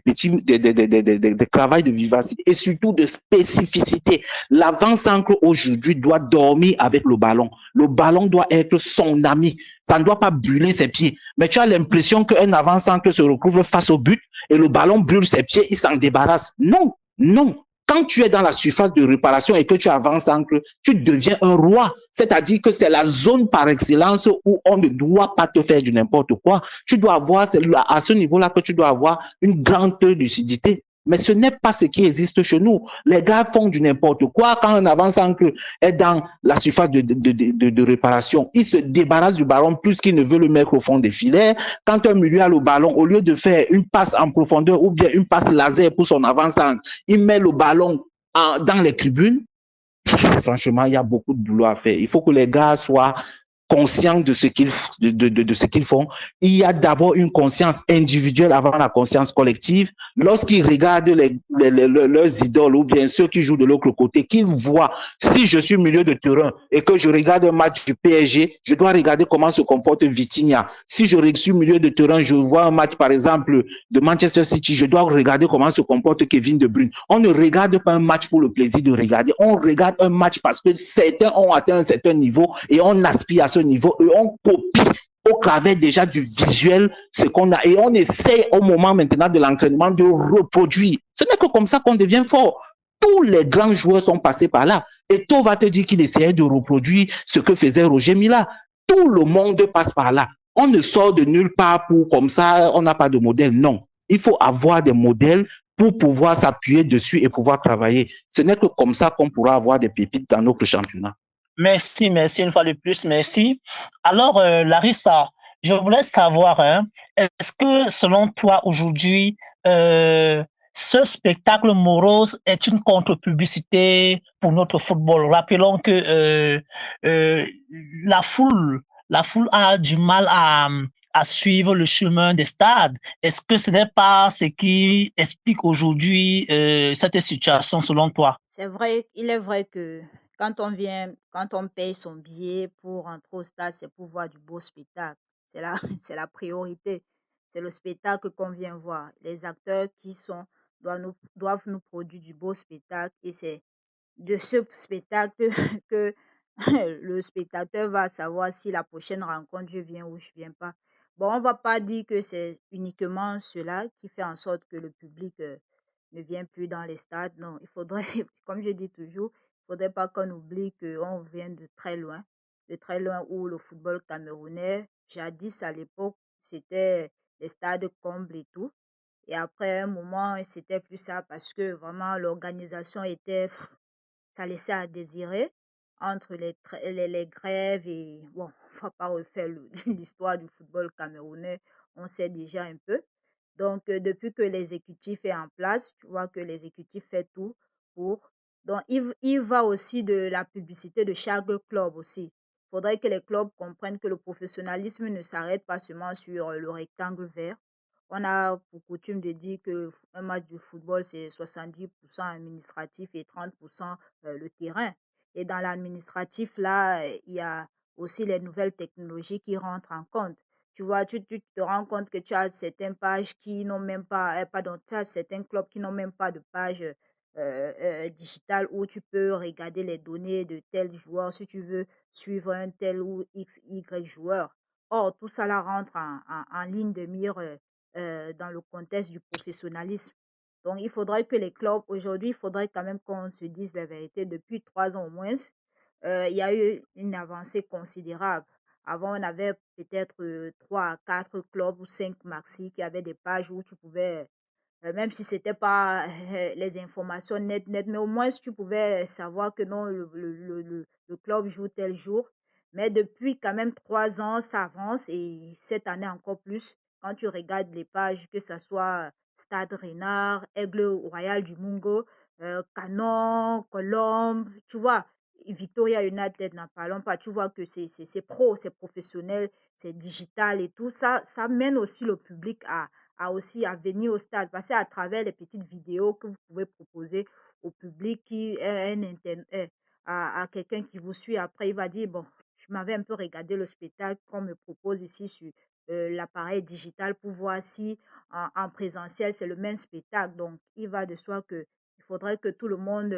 travail de vivacité et surtout de spécificité. L'avant-centre aujourd'hui doit dormir avec le ballon. Le ballon doit être son ami. Ça ne doit pas brûler ses pieds. Mais tu as l'impression qu'un avant-centre se retrouve face au but et le ballon brûle ses pieds, il s'en débarrasse. Non, non. Quand tu es dans la surface de réparation et que tu avances-centre, tu deviens un roi. C'est-à-dire que c'est la zone par excellence où on ne doit pas te faire du n'importe quoi. Tu dois avoir, c'est à ce niveau-là que tu dois avoir une grande lucidité. Mais ce n'est pas ce qui existe chez nous. Les gars font du n'importe quoi. Quand un avant-centre est dans la surface de réparation, il se débarrasse du ballon plus qu'il ne veut le mettre au fond des filets. Quand un milieu a le ballon, au lieu de faire une passe en profondeur ou bien une passe laser pour son avant-centre, il met le ballon dans les tribunes. Franchement, il y a beaucoup de boulot à faire. Il faut que les gars soient conscients de ce qu'ils font. Il y a d'abord une conscience individuelle avant la conscience collective. Lorsqu'ils regardent leurs idoles ou bien ceux qui jouent de l'autre côté, qu'ils voient, si je suis milieu de terrain et que je regarde un match du PSG, je dois regarder comment se comporte Vitinha. Si je suis milieu de terrain, je vois un match, par exemple, de Manchester City, je dois regarder comment se comporte Kevin De Bruyne. On ne regarde pas un match pour le plaisir de regarder. On regarde un match parce que certains ont atteint un certain niveau et on aspire à ce niveau et on copie au travers déjà du visuel ce qu'on a et on essaie au moment maintenant de l'entraînement de reproduire. Ce n'est que comme ça qu'on devient fort. Tous les grands joueurs sont passés par là. Et tout va te dire qu'il essayait de reproduire ce que faisait Roger Mila. Tout le monde passe par là. On ne sort de nulle part pour comme ça, on n'a pas de modèle. Non. Il faut avoir des modèles pour pouvoir s'appuyer dessus et pouvoir travailler. Ce n'est que comme ça qu'on pourra avoir des pépites dans notre championnat. Merci une fois de plus, merci. Alors, Larissa, je voulais savoir, est-ce que selon toi aujourd'hui, ce spectacle morose est une contre-publicité pour notre football? Rappelons que la foule a du mal à suivre le chemin des stades. Est-ce que ce n'est pas ce qui explique aujourd'hui cette situation selon toi? C'est vrai, il est vrai que quand on paye son billet pour rentrer au stade, c'est pour voir du beau spectacle. C'est la priorité. C'est le spectacle qu'on vient voir. Les acteurs doivent nous produire du beau spectacle et c'est de ce spectacle que le spectateur va savoir si la prochaine rencontre, je viens ou je viens pas. Bon, on va pas dire que c'est uniquement cela qui fait en sorte que le public ne vient plus dans les stades. Non, il faudrait, comme je dis toujours, il faudrait pas qu'on oublie qu'on vient de très loin où le football camerounais, jadis à l'époque, c'était les stades combles et tout. Et après un moment, c'était plus ça parce que vraiment l'organisation était, ça laissait à désirer entre les grèves et bon, on va pas refaire l'histoire du football camerounais, on sait déjà un peu. Donc, depuis que l'exécutif est en place, tu vois que l'exécutif fait tout pour. Donc, il va aussi de la publicité de chaque club aussi. Il faudrait que les clubs comprennent que le professionnalisme ne s'arrête pas seulement sur le rectangle vert. On a pour coutume de dire qu'un match de football, c'est 70% administratif et 30% le terrain. Et dans l'administratif, là, il y a aussi les nouvelles technologies qui rentrent en compte. Tu vois, tu te rends compte que tu as certaines pages qui n'ont même pas, pardon, tu as certains clubs qui n'ont même pas de page digitale où tu peux regarder les données de tel joueur si tu veux suivre un tel ou X, Y joueur. Or, tout ça là rentre en ligne de mire dans le contexte du professionnalisme. Donc, il faudrait que les clubs, aujourd'hui, il faudrait quand même qu'on se dise la vérité. Depuis 3 ans au moins, il y a eu une avancée considérable. Avant, on avait peut-être 3 à 4 clubs ou 5 maxi qui avaient des pages où tu pouvais, même si c'était pas les informations nettes, mais au moins tu pouvais savoir que non, le club joue tel jour. Mais depuis quand même 3 ans, ça avance et cette année encore plus, quand tu regardes les pages, que ce soit Stade Renard, Aigle Royal du Mungo, Canon, Colombe, tu vois, Victoria United, n'en parlons pas, tu vois que c'est pro, c'est professionnel, c'est digital et tout ça, ça mène aussi le public aussi à venir au stade. Parce qu'à travers les petites vidéos que vous pouvez proposer au public qui est à quelqu'un qui vous suit après, il va dire, bon, je m'avais un peu regardé le spectacle qu'on me propose ici sur l'appareil digital pour voir si en présentiel c'est le même spectacle. Donc, il va de soi que il faudrait que tout le monde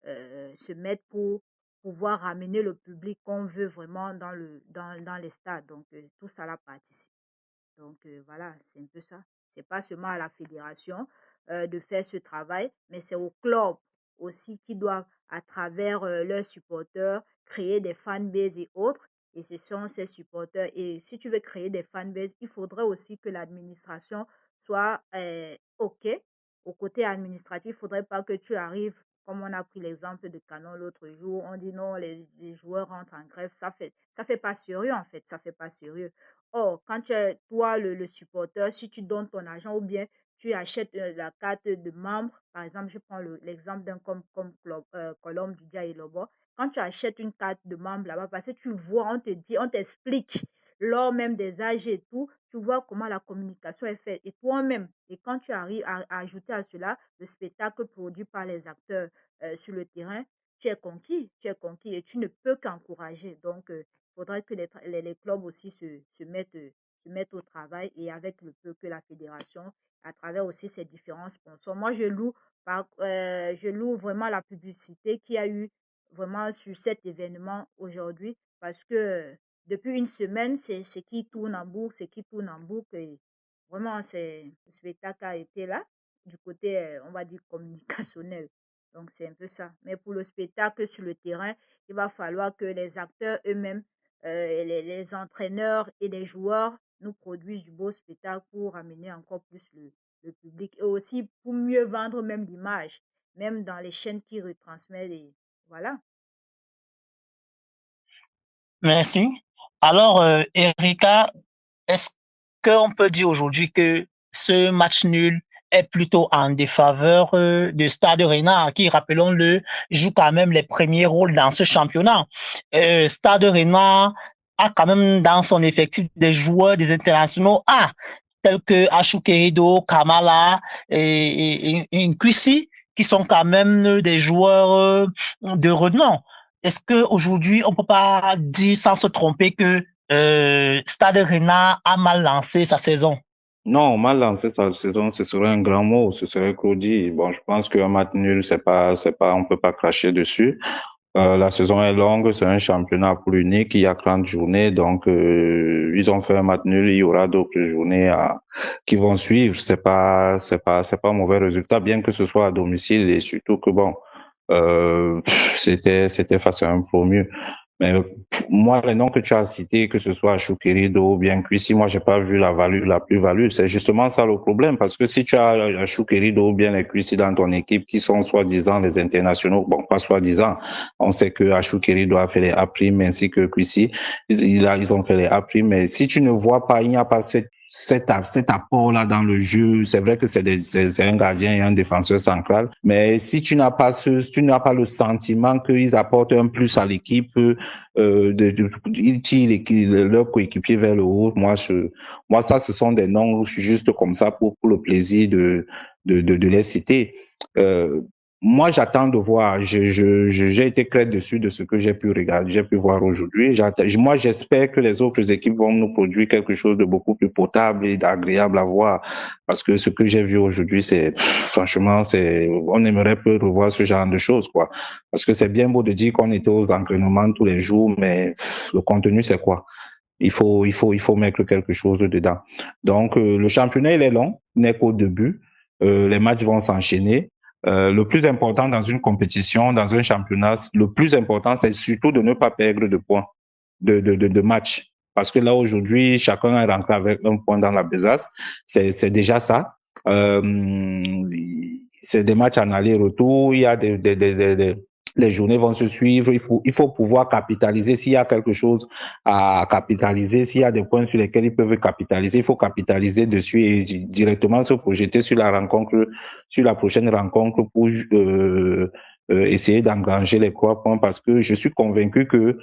se mette pour pouvoir ramener le public qu'on veut vraiment dans les stades. Donc, tout ça là participe. Donc, voilà, c'est un peu ça. C'est pas seulement à la fédération de faire ce travail, mais c'est au club aussi qui doivent, à travers leurs supporters, créer des fanbases et autres. Et ce sont ces supporters. Et si tu veux créer des fanbases, il faudrait aussi que l'administration soit OK. Au côté administratif, il ne faudrait pas que tu arrives, comme on a pris l'exemple de Canon l'autre jour, on dit non, les joueurs rentrent en grève. Ça fait pas sérieux, en fait. Ça fait pas sérieux. Or, quand tu es, toi, le supporter, si tu donnes ton argent ou bien tu achètes la carte de membre, par exemple, je prends l'exemple d'un comme Colombe du Dia et Lobo. Quand tu achètes une carte de membre là-bas, parce que tu vois, on te dit, on t'explique lors même des âges et tout, tu vois comment la communication est faite. Et toi-même, et quand tu arrives à ajouter à cela le spectacle produit par les acteurs sur le terrain, tu es conquis et tu ne peux qu'encourager. Donc, il faudrait que les clubs aussi se mettent au travail et avec le peu que la fédération, à travers aussi ses différents sponsors. Moi, je loue vraiment la publicité qu'il y a eu vraiment sur cet événement aujourd'hui parce que depuis une semaine, c'est ce qui tourne en boucle, c'est qui tourne en boucle et vraiment, le spectacle a été là du côté, on va dire, communicationnel. Donc, c'est un peu ça. Mais pour le spectacle sur le terrain, il va falloir que les acteurs eux-mêmes, les entraîneurs et les joueurs nous produisent du beau spectacle pour amener encore plus le public et aussi pour mieux vendre même l'image, même dans les chaînes qui retransmettent. Et voilà. Merci. Alors, Erika, est-ce qu'on peut dire aujourd'hui que ce match nul est plutôt en défaveur de Stade Rennais, qui, rappelons-le, joue quand même les premiers rôles dans ce championnat. Stade Rennais a quand même dans son effectif des joueurs, des internationaux, tels que Achou Kerido, Kamala et Nkwisi, qui sont quand même des joueurs de renom. Est-ce que aujourd'hui on peut pas dire sans se tromper que Stade Rennais a mal lancé sa saison? Non, mal lancé sa saison, ce serait un grand mot, ce serait Claudie. Bon, je pense qu'un match nul, on peut pas cracher dessus. La saison est longue, c'est un championnat pour unique, il y a 30 journées, donc ils ont fait un match nul, il y aura d'autres journées qui vont suivre. C'est pas un mauvais résultat, bien que ce soit à domicile et surtout que bon, c'était face à un promu. Mais moi, les noms que tu as cités, que ce soit Choukerido ou bien Kwisi, moi, j'ai pas vu la plus-value. C'est justement ça le problème, parce que si tu as Choukerido ou bien les Kwisi dans ton équipe qui sont soi-disant les internationaux, bon, pas soi-disant, on sait que Choukerido a fait les A' ainsi que Kwisi, ils ont fait les A', mais si tu ne vois pas, il n'y a pas cet apport-là dans le jeu, c'est vrai que c'est un gardien et un défenseur central, mais si tu n'as pas tu n'as pas le sentiment qu'ils apportent un plus à l'équipe, ils tirent leur coéquipier vers le haut. Moi, ça, ce sont des noms juste comme ça pour le plaisir de les citer. Moi, j'attends de voir. J'ai été très déçu de ce que j'ai pu regarder, j'ai pu voir aujourd'hui. Moi, j'espère que les autres équipes vont nous produire quelque chose de beaucoup plus potable et d'agréable à voir. Parce que ce que j'ai vu aujourd'hui, franchement, on aimerait peu revoir ce genre de choses, quoi. Parce que c'est bien beau de dire qu'on était aux entraînements tous les jours, mais le contenu, c'est quoi? Il faut mettre quelque chose dedans. Donc, le championnat, il est long, il n'est qu'au début. Les matchs vont s'enchaîner. Le plus important dans une compétition, dans un championnat, le plus important, c'est surtout de ne pas perdre de points, de matchs. Parce que là, aujourd'hui, chacun est rentré avec un point dans la besace. C'est déjà ça. C'est des matchs en aller-retour. Il y a les journées vont se suivre. Il faut pouvoir capitaliser. S'il y a quelque chose à capitaliser, s'il y a des points sur lesquels ils peuvent capitaliser, il faut capitaliser dessus et directement se projeter sur la prochaine rencontre pour essayer d'engranger les 3 points, parce que je suis convaincu que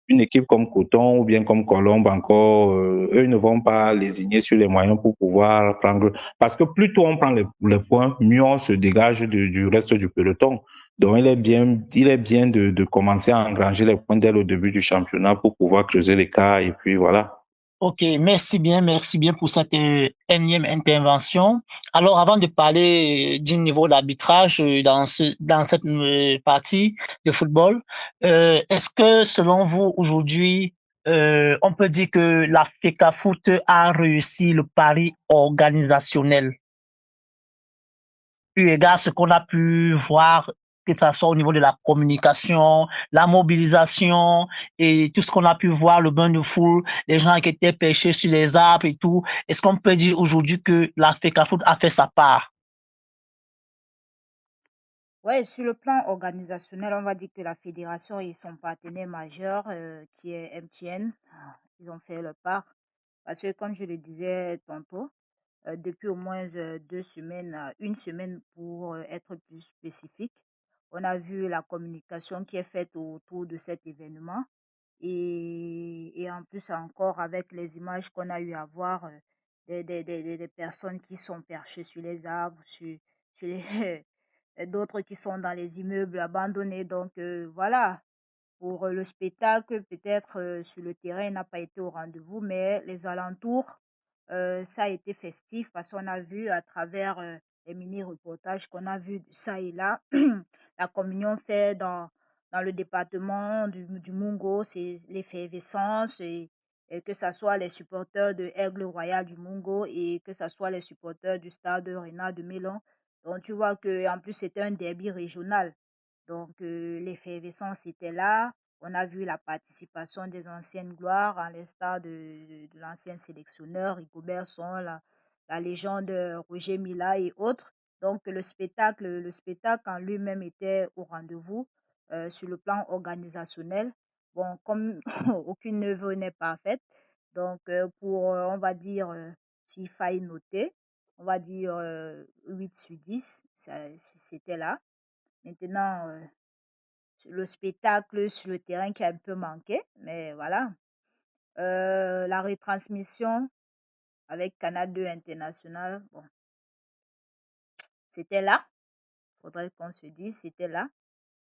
une équipe comme Coton ou bien comme Colombe encore, eux ne vont pas lésigner sur les moyens pour pouvoir prendre. Parce que plus tôt on prend les points, mieux on se dégage du reste du peloton. Donc il est bien de commencer à engranger les points dès le début du championnat pour pouvoir creuser l'écart et puis voilà. Ok, merci bien pour cette énième intervention. Alors, avant de parler du niveau d'arbitrage dans cette partie de football, est-ce que selon vous aujourd'hui, on peut dire que la FECAFOOT a réussi le pari organisationnel, eu égard à ce qu'on a pu voir, que ce soit au niveau de la communication, la mobilisation et tout ce qu'on a pu voir, le bain de foule, les gens qui étaient pêchés sur les arbres et tout. Est-ce qu'on peut dire aujourd'hui que la FECAFOOT a fait sa part? Ouais, sur le plan organisationnel, on va dire que la fédération et son partenaire majeur, qui est MTN, ils ont fait leur part. Parce que, comme je le disais tantôt, depuis au moins 2 semaines, une semaine pour être plus spécifique, on a vu la communication qui est faite autour de cet événement. Et en plus encore avec les images qu'on a eu à voir des personnes qui sont perchées sur les arbres, sur les, d'autres qui sont dans les immeubles abandonnés. Donc voilà, pour le spectacle, peut-être sur le terrain, il n'a pas été au rendez-vous, mais les alentours, ça a été festif parce qu'on a vu à travers les mini-reportages qu'on a vu ça et là, la communion faite dans le département du Mungo, c'est l'effervescence et que ce soit les supporters de Aigle Royal du Mungo et que ce soit les supporters du Stade Rena de Mélan. Donc tu vois qu'en plus c'était un derby régional. Donc, l'effervescence était là. On a vu la participation des anciennes gloires, à l'instar de l'ancien sélectionneur Rigobert Song, la légende Roger Mila et autres. Donc, le spectacle en lui-même était au rendez-vous sur le plan organisationnel. Bon, comme aucune œuvre n'est parfaite, donc pour, on va dire, s'il faille noter, on va dire 8 sur 10, c'était là. Maintenant, le spectacle sur le terrain qui a un peu manqué, mais voilà. La retransmission avec Canal 2 International, bon, c'était là. Faudrait qu'on se dise, c'était là.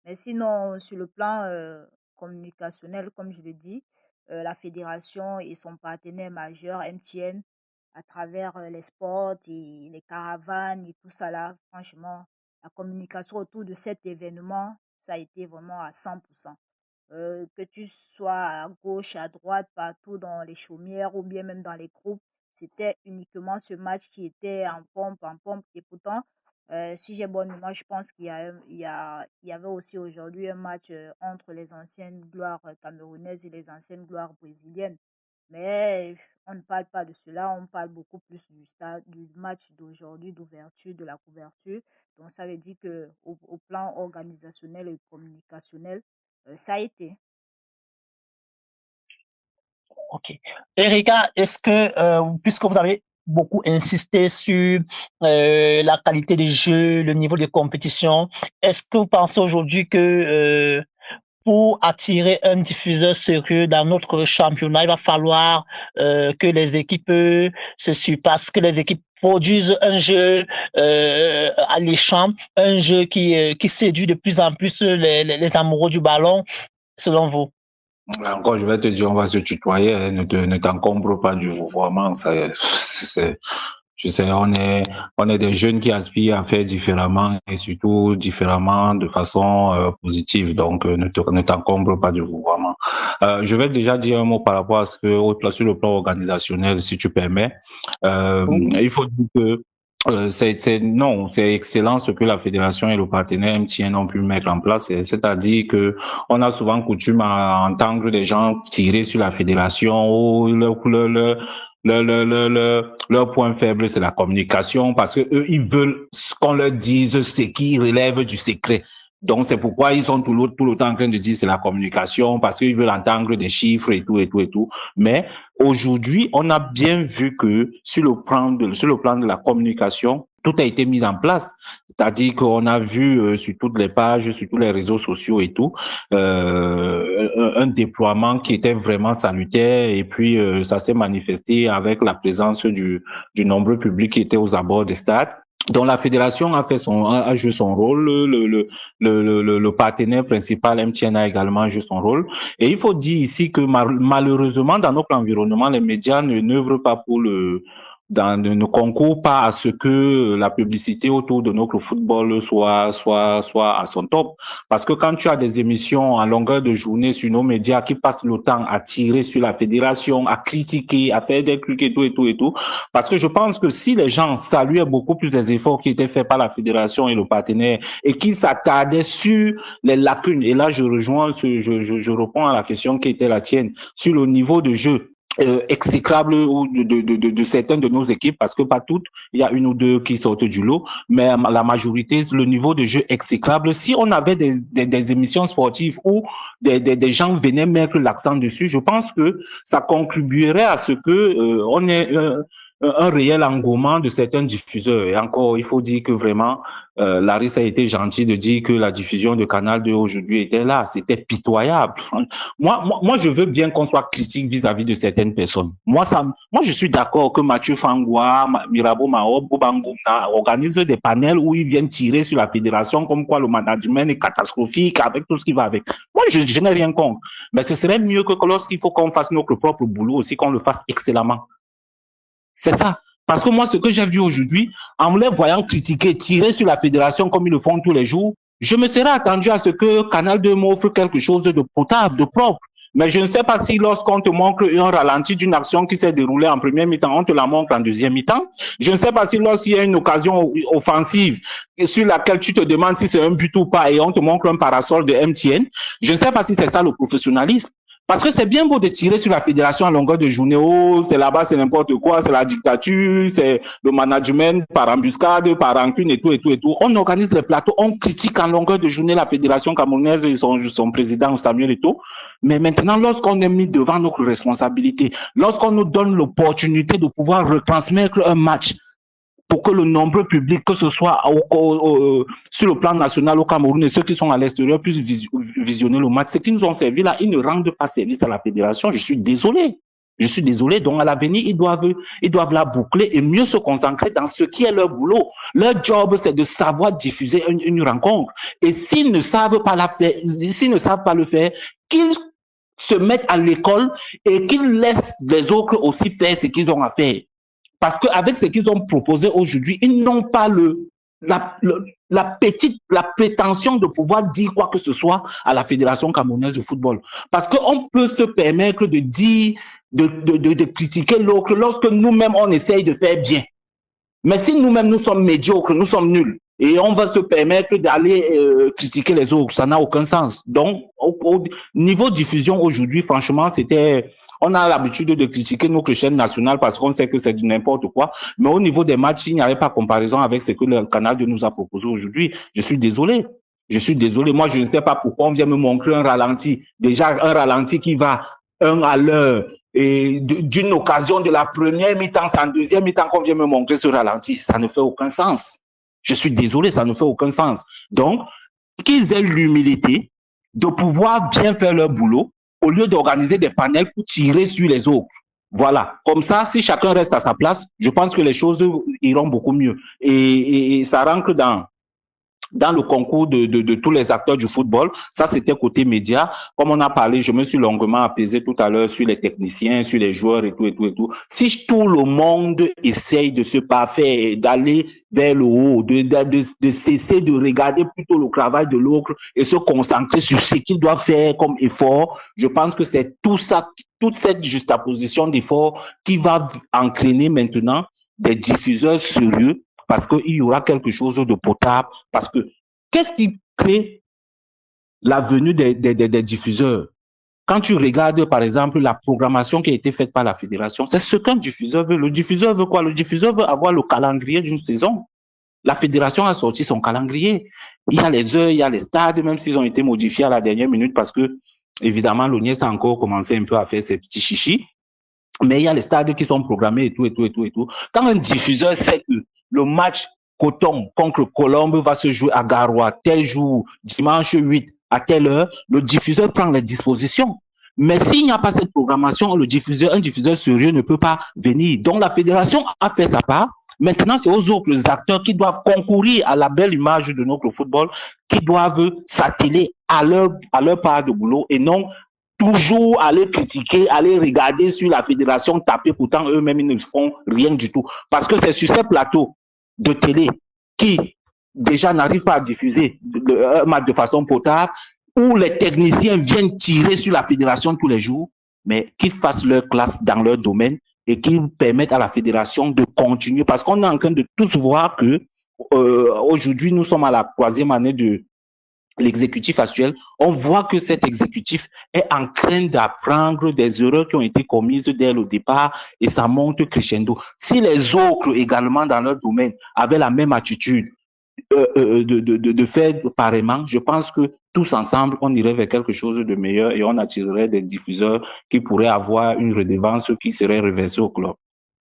Mais sinon, sur le plan communicationnel, comme je le dis, la fédération et son partenaire majeur, MTN, à travers les sports et les caravanes et tout ça là, franchement, la communication autour de cet événement, ça a été vraiment à 100%. Que tu sois à gauche, à droite, partout dans les chaumières ou bien même dans les groupes, c'était uniquement ce match qui était en pompe, en pompe. Et pourtant, si j'ai bonne mémoire, je pense il y avait aussi aujourd'hui un match entre les anciennes gloires camerounaises et les anciennes gloires brésiliennes. Mais on ne parle pas de cela, on parle beaucoup plus du match d'aujourd'hui, d'ouverture, de la couverture. Donc ça veut dire que au plan organisationnel et communicationnel, ça a été. Ok. Erika, est-ce que, puisque vous avez beaucoup insisté sur la qualité des jeux, le niveau de compétition, est-ce que vous pensez aujourd'hui que pour attirer un diffuseur sérieux dans notre championnat, il va falloir que les équipes se surpassent, que les équipes produisent un jeu alléchant, un jeu qui séduit de plus en plus les amoureux du ballon, selon vous? Encore, je vais te dire, on va se tutoyer, hein, ne t'encombre pas du vouvoiement. Tu sais, on est des jeunes qui aspirent à faire différemment et surtout différemment de façon positive. Donc, ne t'encombre pas du vouvoiement. Je vais déjà dire un mot par rapport à ce que, sur le plan organisationnel, si tu permets. Il faut dire que non, c'est excellent ce que la fédération et le partenaire MTN ont pu mettre en place. C'est-à-dire que on a souvent coutume à entendre des gens tirer sur la fédération ou leur point faible, c'est la communication parce que eux, ils veulent qu'on leur dise ce qui relève du secret. Donc, c'est pourquoi ils sont tout le temps en train de dire c'est la communication parce qu'ils veulent entendre des chiffres et tout, et tout, et tout. Mais aujourd'hui, on a bien vu que sur le plan de la communication, Tout a été mis en place, c'est-à-dire qu'on a vu sur toutes les pages, sur tous les réseaux sociaux et tout, un déploiement qui était vraiment salutaire, et puis ça s'est manifesté avec la présence du nombreux public qui était aux abords des stades. Donc la fédération a joué son rôle, le partenaire principal MTN a également joué son rôle. Et il faut dire ici que malheureusement dans notre environnement, les médias n'œuvrent pas pour ne concourent pas à ce que la publicité autour de notre football soit à son top. Parce que quand tu as des émissions à longueur de journée sur nos médias qui passent le temps à tirer sur la fédération, à critiquer, à faire des trucs et tout, parce que je pense que si les gens saluaient beaucoup plus les efforts qui étaient faits par la fédération et le partenaire et qu'ils s'attardaient sur les lacunes, et là je réponds à la question qui était la tienne, sur le niveau de jeu exécrable ou de certaines de nos équipes, parce que pas toutes, il y a une ou deux qui sortent du lot, mais la majorité, le niveau de jeu exécrable. Si on avait des émissions sportives où des gens venaient mettre l'accent dessus, je pense que ça contribuerait à ce que on ait un réel engouement de certains diffuseurs. Et encore, il faut dire que vraiment, Larry a été gentil de dire que la diffusion de Canal 2 aujourd'hui était là. C'était pitoyable. Moi, je veux bien qu'on soit critique vis-à-vis de certaines personnes. Moi, je suis d'accord que Mathieu Fangoua, Mirabeau Maob, Boubanguna organisent des panels où ils viennent tirer sur la fédération comme quoi le management est catastrophique avec tout ce qui va avec. Moi, je n'ai rien contre. Mais ce serait mieux que lorsqu'il faut qu'on fasse notre propre boulot aussi, qu'on le fasse excellemment. C'est ça. Parce que moi, ce que j'ai vu aujourd'hui, en les voyant critiquer, tirer sur la fédération comme ils le font tous les jours, je me serais attendu à ce que Canal 2 m'offre quelque chose de potable, de propre. Mais je ne sais pas si lorsqu'on te montre un ralenti d'une action qui s'est déroulée en première mi-temps, on te la montre en deuxième mi-temps. Je ne sais pas si lorsqu'il y a une occasion offensive sur laquelle tu te demandes si c'est un but ou pas et on te montre un parasol de MTN, je ne sais pas si c'est ça le professionnalisme. Parce que c'est bien beau de tirer sur la fédération à longueur de journée. Oh, c'est là-bas, c'est n'importe quoi, c'est la dictature, c'est le management par embuscade, par rancune et tout. On organise les plateaux, on critique en longueur de journée la fédération camerounaise et son président Samuel Eto'o. Mais maintenant, lorsqu'on est mis devant notre responsabilité, lorsqu'on nous donne l'opportunité de pouvoir retransmettre un match, pour que le nombreux public, que ce soit sur le plan national au Cameroun et ceux qui sont à l'extérieur puissent visionner le match. Ce qui nous ont servi là, ils ne rendent pas service à la fédération. Je suis désolé. Donc, à l'avenir, ils doivent la boucler et mieux se concentrer dans ce qui est leur boulot. Leur job, c'est de savoir diffuser une rencontre. Et s'ils ne savent pas le faire, qu'ils se mettent à l'école et qu'ils laissent les autres aussi faire ce qu'ils ont à faire. Parce qu'avec ce qu'ils ont proposé aujourd'hui, ils n'ont pas la prétention de pouvoir dire quoi que ce soit à la Fédération camerounaise de football. Parce qu'on peut se permettre de dire, de critiquer l'autre lorsque nous-mêmes on essaye de faire bien. Mais si nous-mêmes nous sommes médiocres, nous sommes nuls, et on va se permettre d'aller critiquer les autres, ça n'a aucun sens. Donc, au niveau diffusion aujourd'hui, franchement, on a l'habitude de critiquer notre chaîne nationale parce qu'on sait que c'est du n'importe quoi. Mais au niveau des matchs, il n'y avait pas comparaison avec ce que le Canal 2 nous a proposé aujourd'hui. Je suis désolé. Moi, je ne sais pas pourquoi on vient me montrer un ralenti. Déjà, un ralenti qui va 1 à l'heure. Et d'une occasion de la première mi-temps, c'est en deuxième mi-temps qu'on vient me montrer ce ralenti. Ça ne fait aucun sens. Je suis désolé, ça ne fait aucun sens. Donc, qu'ils aient l'humilité de pouvoir bien faire leur boulot au lieu d'organiser des panels pour tirer sur les autres. Voilà. Comme ça, si chacun reste à sa place, je pense que les choses iront beaucoup mieux. Et ça rentre dans le concours de tous les acteurs du football. Ça, c'était côté média. Comme on a parlé, je me suis longuement apaisé tout à l'heure sur les techniciens, sur les joueurs et tout. Si tout le monde essaye de se parfaire, d'aller vers le haut, de cesser de regarder plutôt le travail de l'autre et se concentrer sur ce qu'il doit faire comme effort, je pense que c'est tout ça, toute cette juxtaposition d'efforts qui va entraîner maintenant des diffuseurs sérieux, parce qu'il y aura quelque chose de potable. Parce que qu'est-ce qui crée la venue des diffuseurs? Quand tu regardes, par exemple, la programmation qui a été faite par la fédération, c'est ce qu'un diffuseur veut. Le diffuseur veut quoi? Le diffuseur veut avoir le calendrier d'une saison. La fédération a sorti son calendrier. Il y a les heures, il y a les stades, même s'ils ont été modifiés à la dernière minute parce que, évidemment, l'ONIES a encore commencé un peu à faire ses petits chichis. Mais il y a les stades qui sont programmés et tout. Quand un diffuseur sait que le match Coton contre Colombe va se jouer à Garoua tel jour, dimanche 8 à telle heure, le diffuseur prend les dispositions. Mais s'il n'y a pas cette programmation, un diffuseur sérieux ne peut pas venir. Donc la fédération a fait sa part. Maintenant, c'est aux autres acteurs qui doivent concourir à la belle image de notre football, qui doivent s'atteler à leur part de boulot et non toujours aller critiquer, aller regarder sur la fédération taper, pourtant eux-mêmes ils ne font rien du tout. Parce que c'est sur ces plateaux de télé qui déjà n'arrivent pas à diffuser un match de façon potable, où les techniciens viennent tirer sur la fédération tous les jours, mais qu'ils fassent leur classe dans leur domaine et qu'ils permettent à la fédération de continuer. Parce qu'on est en train de tous voir que aujourd'hui, nous sommes à la 3e année de l'exécutif actuel. On voit que cet exécutif est en train d'apprendre des erreurs qui ont été commises dès le départ et ça monte crescendo. Si les autres également dans leur domaine avaient la même attitude, de faire pareillement, je pense que tous ensemble, on irait vers quelque chose de meilleur et on attirerait des diffuseurs qui pourraient avoir une redevance qui serait reversée au club.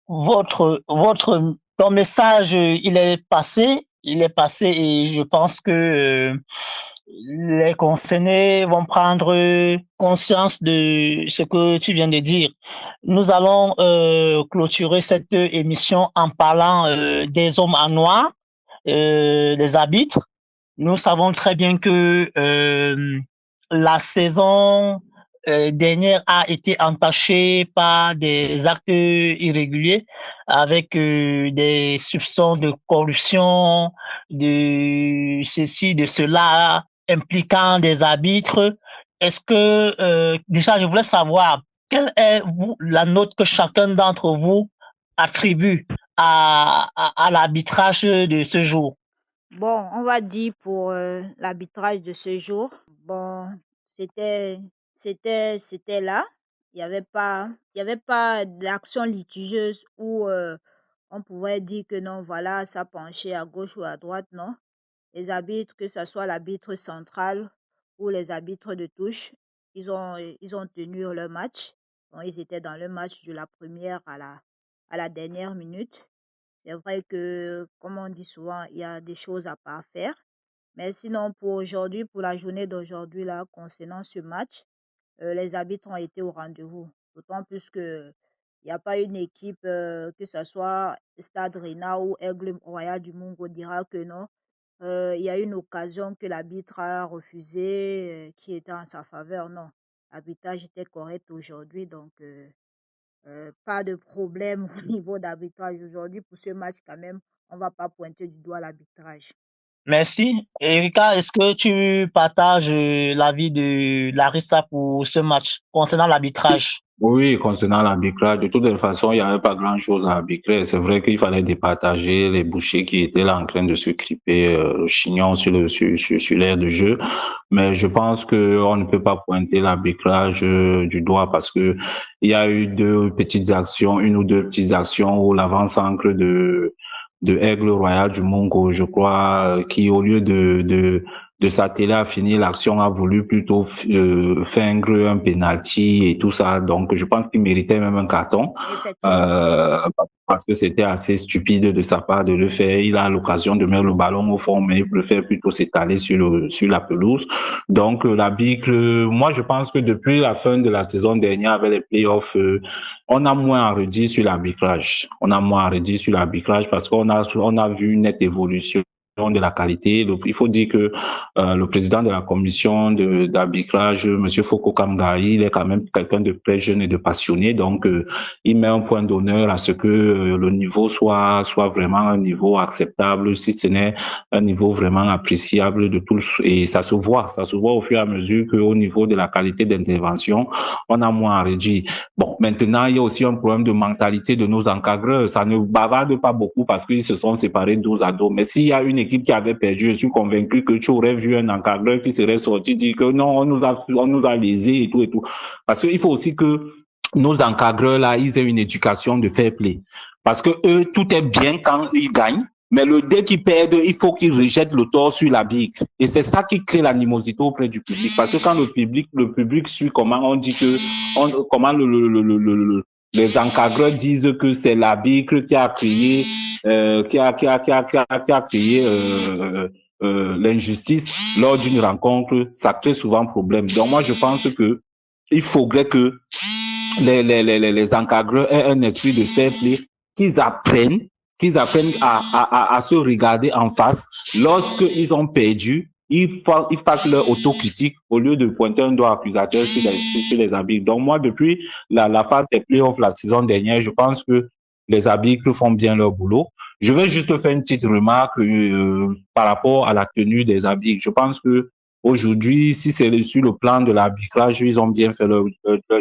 Ton message, il est passé et je pense que les concernés vont prendre conscience de ce que tu viens de dire. Nous allons clôturer cette émission en parlant des hommes en noir. Les arbitres. Nous savons très bien que la saison dernière a été entachée par des actes irréguliers avec des soupçons de corruption, de ceci, de cela, impliquant des arbitres. Est-ce que, déjà, je voulais savoir, quelle est la note que chacun d'entre vous attribue à l'arbitrage de ce jour? Bon, on va dire pour l'arbitrage de ce jour, bon, c'était là. Il n'y avait pas d'action litigieuse où on pouvait dire que non, voilà, ça penchait à gauche ou à droite, non. Les arbitres, que ce soit l'arbitre central ou les arbitres de touche, ils ont tenu leur match. Bon, ils étaient dans le match de la première à la dernière minute. C'est vrai que, comme on dit souvent, il y a des choses à pas faire. Mais sinon, pour aujourd'hui, pour la journée d'aujourd'hui, là, concernant ce match, les arbitres ont été au rendez-vous. D'autant plus que il n'y a pas une équipe, que ce soit Stade Rennais ou Aigle Royal du Mungo, dira que non. Il y a une occasion que l'arbitre a refusée, qui était en sa faveur. Non, l'arbitrage était correct aujourd'hui, donc pas de problème au niveau d'arbitrage aujourd'hui. Pour ce match, quand même, on ne va pas pointer du doigt l'arbitrage. Merci. Erika, est-ce que tu partages l'avis de Larissa pour ce match concernant l'arbitrage? Oui, concernant l'arbitrage, de toutes les façons, il n'y avait pas grand-chose à arbitrer. C'est vrai qu'il fallait départager les bouchers qui étaient là en train de se criper le chignon sur l'aire de jeu. Mais je pense que on ne peut pas pointer l'arbitrage du doigt parce que il y a eu une ou deux petites actions où l'avant-centre de Aigle Royal du Mungo, je crois, qui au lieu de s'atteler à finir l'action a voulu plutôt feindre un penalty et tout ça. Donc, je pense qu'il méritait même un carton parce que c'était assez stupide de sa part de le faire. Il a l'occasion de mettre le ballon au fond, mais il préfère plutôt s'étaler sur la pelouse. Donc, l'arbitre, moi, je pense que depuis la fin de la saison dernière avec les playoffs, on a moins à redire sur l'arbitrage. Parce qu'on a vu une nette évolution de la qualité. Il faut dire que le président de la commission d'arbitrage, Monsieur Foko Kamgaï, il est quand même quelqu'un de très jeune et de passionné. Donc, il met un point d'honneur à ce que le niveau soit vraiment un niveau acceptable, si ce n'est un niveau vraiment appréciable de tous. Et ça se voit au fur et à mesure qu'au niveau de la qualité d'intervention, on a moins à redire. Bon, maintenant, il y a aussi un problème de mentalité de nos encadreurs. Ça ne bavarde pas beaucoup parce qu'ils se sont séparés 12 à 2. Mais s'il y a une équipe qui avait perdu, je suis convaincu que tu aurais vu un encadreur qui serait sorti dire que non, on nous a lésés et tout et tout. Parce qu'il faut aussi que nos encadreurs là, ils aient une éducation de fair play. Parce que eux, tout est bien quand ils gagnent. Mais dès qu'ils perdent, il faut qu'ils rejettent le tort sur l'arbitre. Et c'est ça qui crée l'animosité auprès du public. Parce que quand le public suit comment on dit que, comment les encadreurs disent que c'est l'arbitre qui a créé, qui a créé l'injustice lors d'une rencontre, ça crée souvent problème. Donc moi, je pense que il faudrait que les encadreurs aient un esprit de fair play, qu'ils apprennent, à se regarder en face. Lorsqu'ils ont perdu, ils fassent leur autocritique au lieu de pointer un doigt accusateur sur les arbitres. Donc moi, depuis la phase des playoffs la saison dernière, je pense que les arbitres font bien leur boulot. Je vais juste faire une petite remarque par rapport à la tenue des arbitres. Je pense que aujourd'hui, si c'est sur le plan de l'arbitrage, ils ont bien fait leur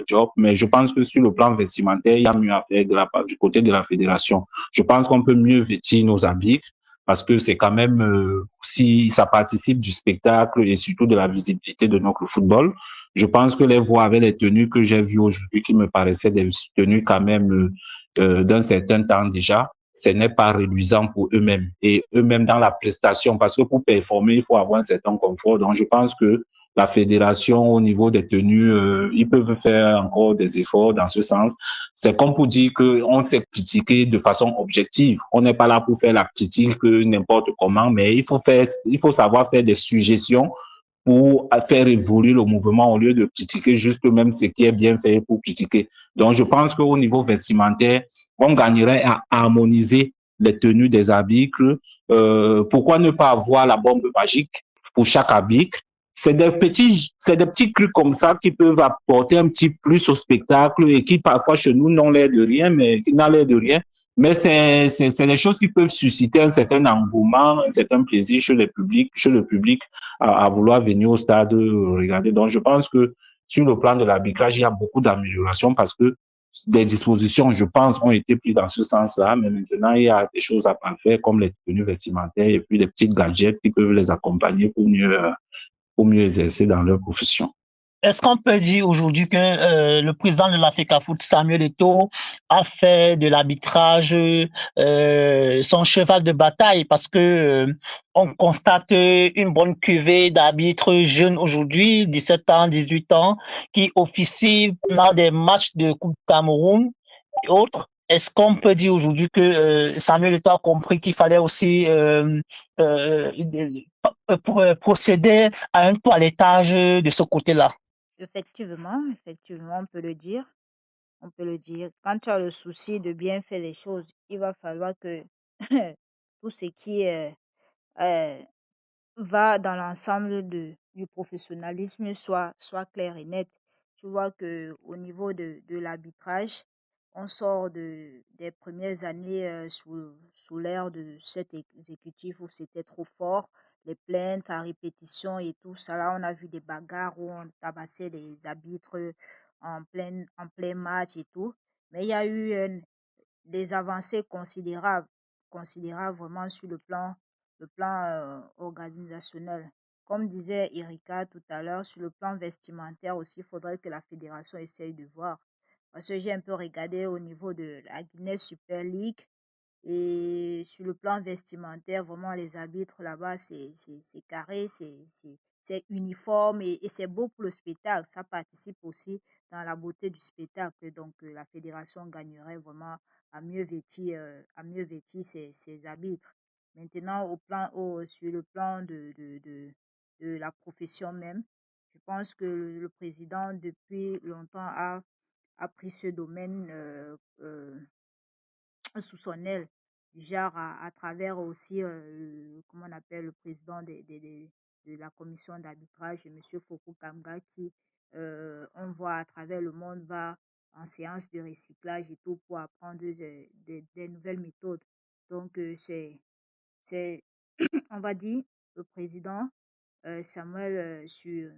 job, mais je pense que sur le plan vestimentaire, il y a mieux à faire du côté de la fédération. Je pense qu'on peut mieux vêtir nos arbitres parce que c'est quand même, si ça participe du spectacle et surtout de la visibilité de notre football. Je pense que les voix avec les tenues que j'ai vues aujourd'hui qui me paraissaient des tenues quand même d'un certain temps déjà, ce n'est pas réduisant pour eux-mêmes et eux-mêmes dans la prestation parce que pour performer, il faut avoir un certain confort. Donc, je pense que la fédération, au niveau des tenues, ils peuvent faire encore des efforts dans ce sens. C'est comme pour dire qu'on s'est critiqué de façon objective. On n'est pas là pour faire la critique n'importe comment, mais il faut savoir faire des suggestions pour faire évoluer le mouvement au lieu de critiquer juste même ce qui est bien fait pour critiquer. Donc, je pense qu'au niveau vestimentaire, on gagnerait à harmoniser les tenues des arbitres. Pourquoi ne pas avoir la bombe magique pour chaque arbitre? C'est des petits trucs comme ça qui peuvent apporter un petit plus au spectacle et qui parfois chez nous n'ont l'air de rien, mais qui n'ont l'air de rien. Mais c'est des choses qui peuvent susciter un certain engouement, un certain plaisir chez le public à vouloir venir au stade regarder. Donc, je pense que sur le plan de l'arbitrage, il y a beaucoup d'améliorations parce que des dispositions, je pense, ont été prises dans ce sens-là, mais maintenant, il y a des choses à faire comme les tenues vestimentaires et puis les petites gadgets qui peuvent les accompagner pour mieux exercer dans leur profession. Est-ce qu'on peut dire aujourd'hui que le président de la FECAFOOT, Samuel Eto'o, a fait de l'arbitrage son cheval de bataille parce que on constate une bonne cuvée d'arbitres jeunes aujourd'hui, 17 ans, 18 ans, qui officient dans des matchs de Coupe Cameroun et autres. Est-ce qu'on peut dire aujourd'hui que Samuel Eto'o a compris qu'il fallait aussi pour procéder à un toilettage de ce côté-là? Effectivement, on peut le dire. On peut le dire. Quand tu as le souci de bien faire les choses, il va falloir que tout ce qui euh, va dans l'ensemble du professionnalisme soit clair et net. Tu vois que au niveau de l'arbitrage, on sort des premières années sous l'ère de cet exécutif où c'était trop fort, les plaintes à répétition et tout ça. Là, on a vu des bagarres où on tabassait les arbitres en plein match et tout. Mais il y a eu des avancées considérables vraiment sur le plan organisationnel. Comme disait Erika tout à l'heure, sur le plan vestimentaire aussi, il faudrait que la fédération essaye de voir. Parce que j'ai un peu regardé au niveau de la Guinness Super League et sur le plan vestimentaire, vraiment les arbitres là-bas, c'est carré, c'est uniforme et c'est beau pour le spectacle. Ça participe aussi dans la beauté du spectacle. Donc la fédération gagnerait vraiment à mieux vêtir ses arbitres. Maintenant, sur le plan de la profession même, je pense que le président, depuis longtemps, a pris ce domaine sous son aile, du genre à travers aussi, comment on appelle, le président de la commission d'arbitrage, M. Foucault Kamga, qui, on voit à travers le monde, va en séance de recyclage et tout pour apprendre des nouvelles méthodes. Donc, c'est, on va dire, le président Samuel, sur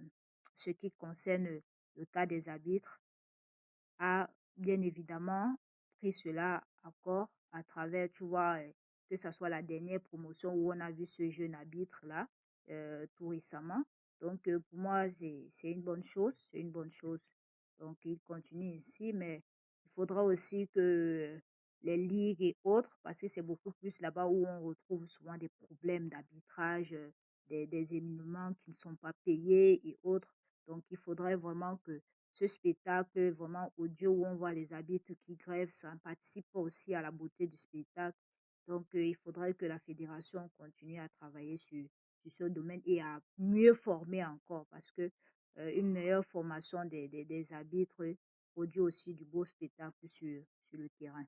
ce qui concerne le cas des arbitres, a bien évidemment pris cela à corps à travers, tu vois, que ce soit la dernière promotion où on a vu ce jeune arbitre-là tout récemment. Donc, pour moi, c'est une bonne chose, c'est une bonne chose. Donc, il continue ici, mais il faudra aussi que les ligues et autres, parce que c'est beaucoup plus là-bas où on retrouve souvent des problèmes d'arbitrage, des événements qui ne sont pas payés et autres. Donc, il faudrait vraiment que ce spectacle vraiment audio où on voit les arbitres qui grèvent, ça participe aussi à la beauté du spectacle. Donc, il faudrait que la fédération continue à travailler sur ce domaine et à mieux former encore parce que une meilleure formation des arbitres produit aussi du beau spectacle sur le terrain.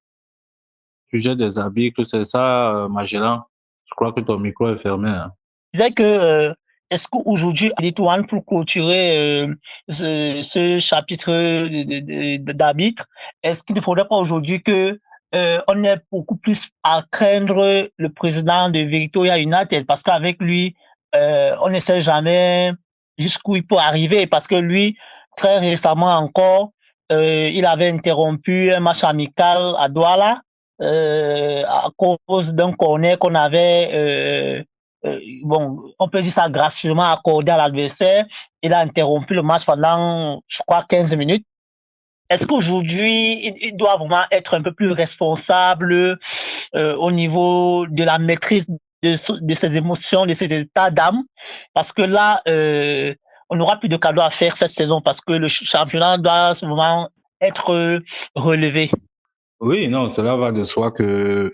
Sujet des arbitres, c'est ça, Magellan. Je crois que ton micro est fermé, hein. Disais que est-ce qu'aujourd'hui, Antoine, pour clôturer ce chapitre d'arbitre, est-ce qu'il ne faudrait pas aujourd'hui que on ait beaucoup plus à craindre le président de Victoria United parce qu'avec lui, on ne sait jamais jusqu'où il peut arriver parce que lui, très récemment encore, il avait interrompu un match amical à Douala à cause d'un corner qu'on avait bon, on peut dire ça gracieusement accordé à l'adversaire. Il a interrompu le match pendant, je crois, 15 minutes. Est-ce qu'aujourd'hui, il doit vraiment être un peu plus responsable au niveau de la maîtrise de ses émotions, de ses états d'âme? Parce que là, on n'aura plus de cadeaux à faire cette saison parce que le championnat doit vraiment être relevé. Oui, non, cela va de soi que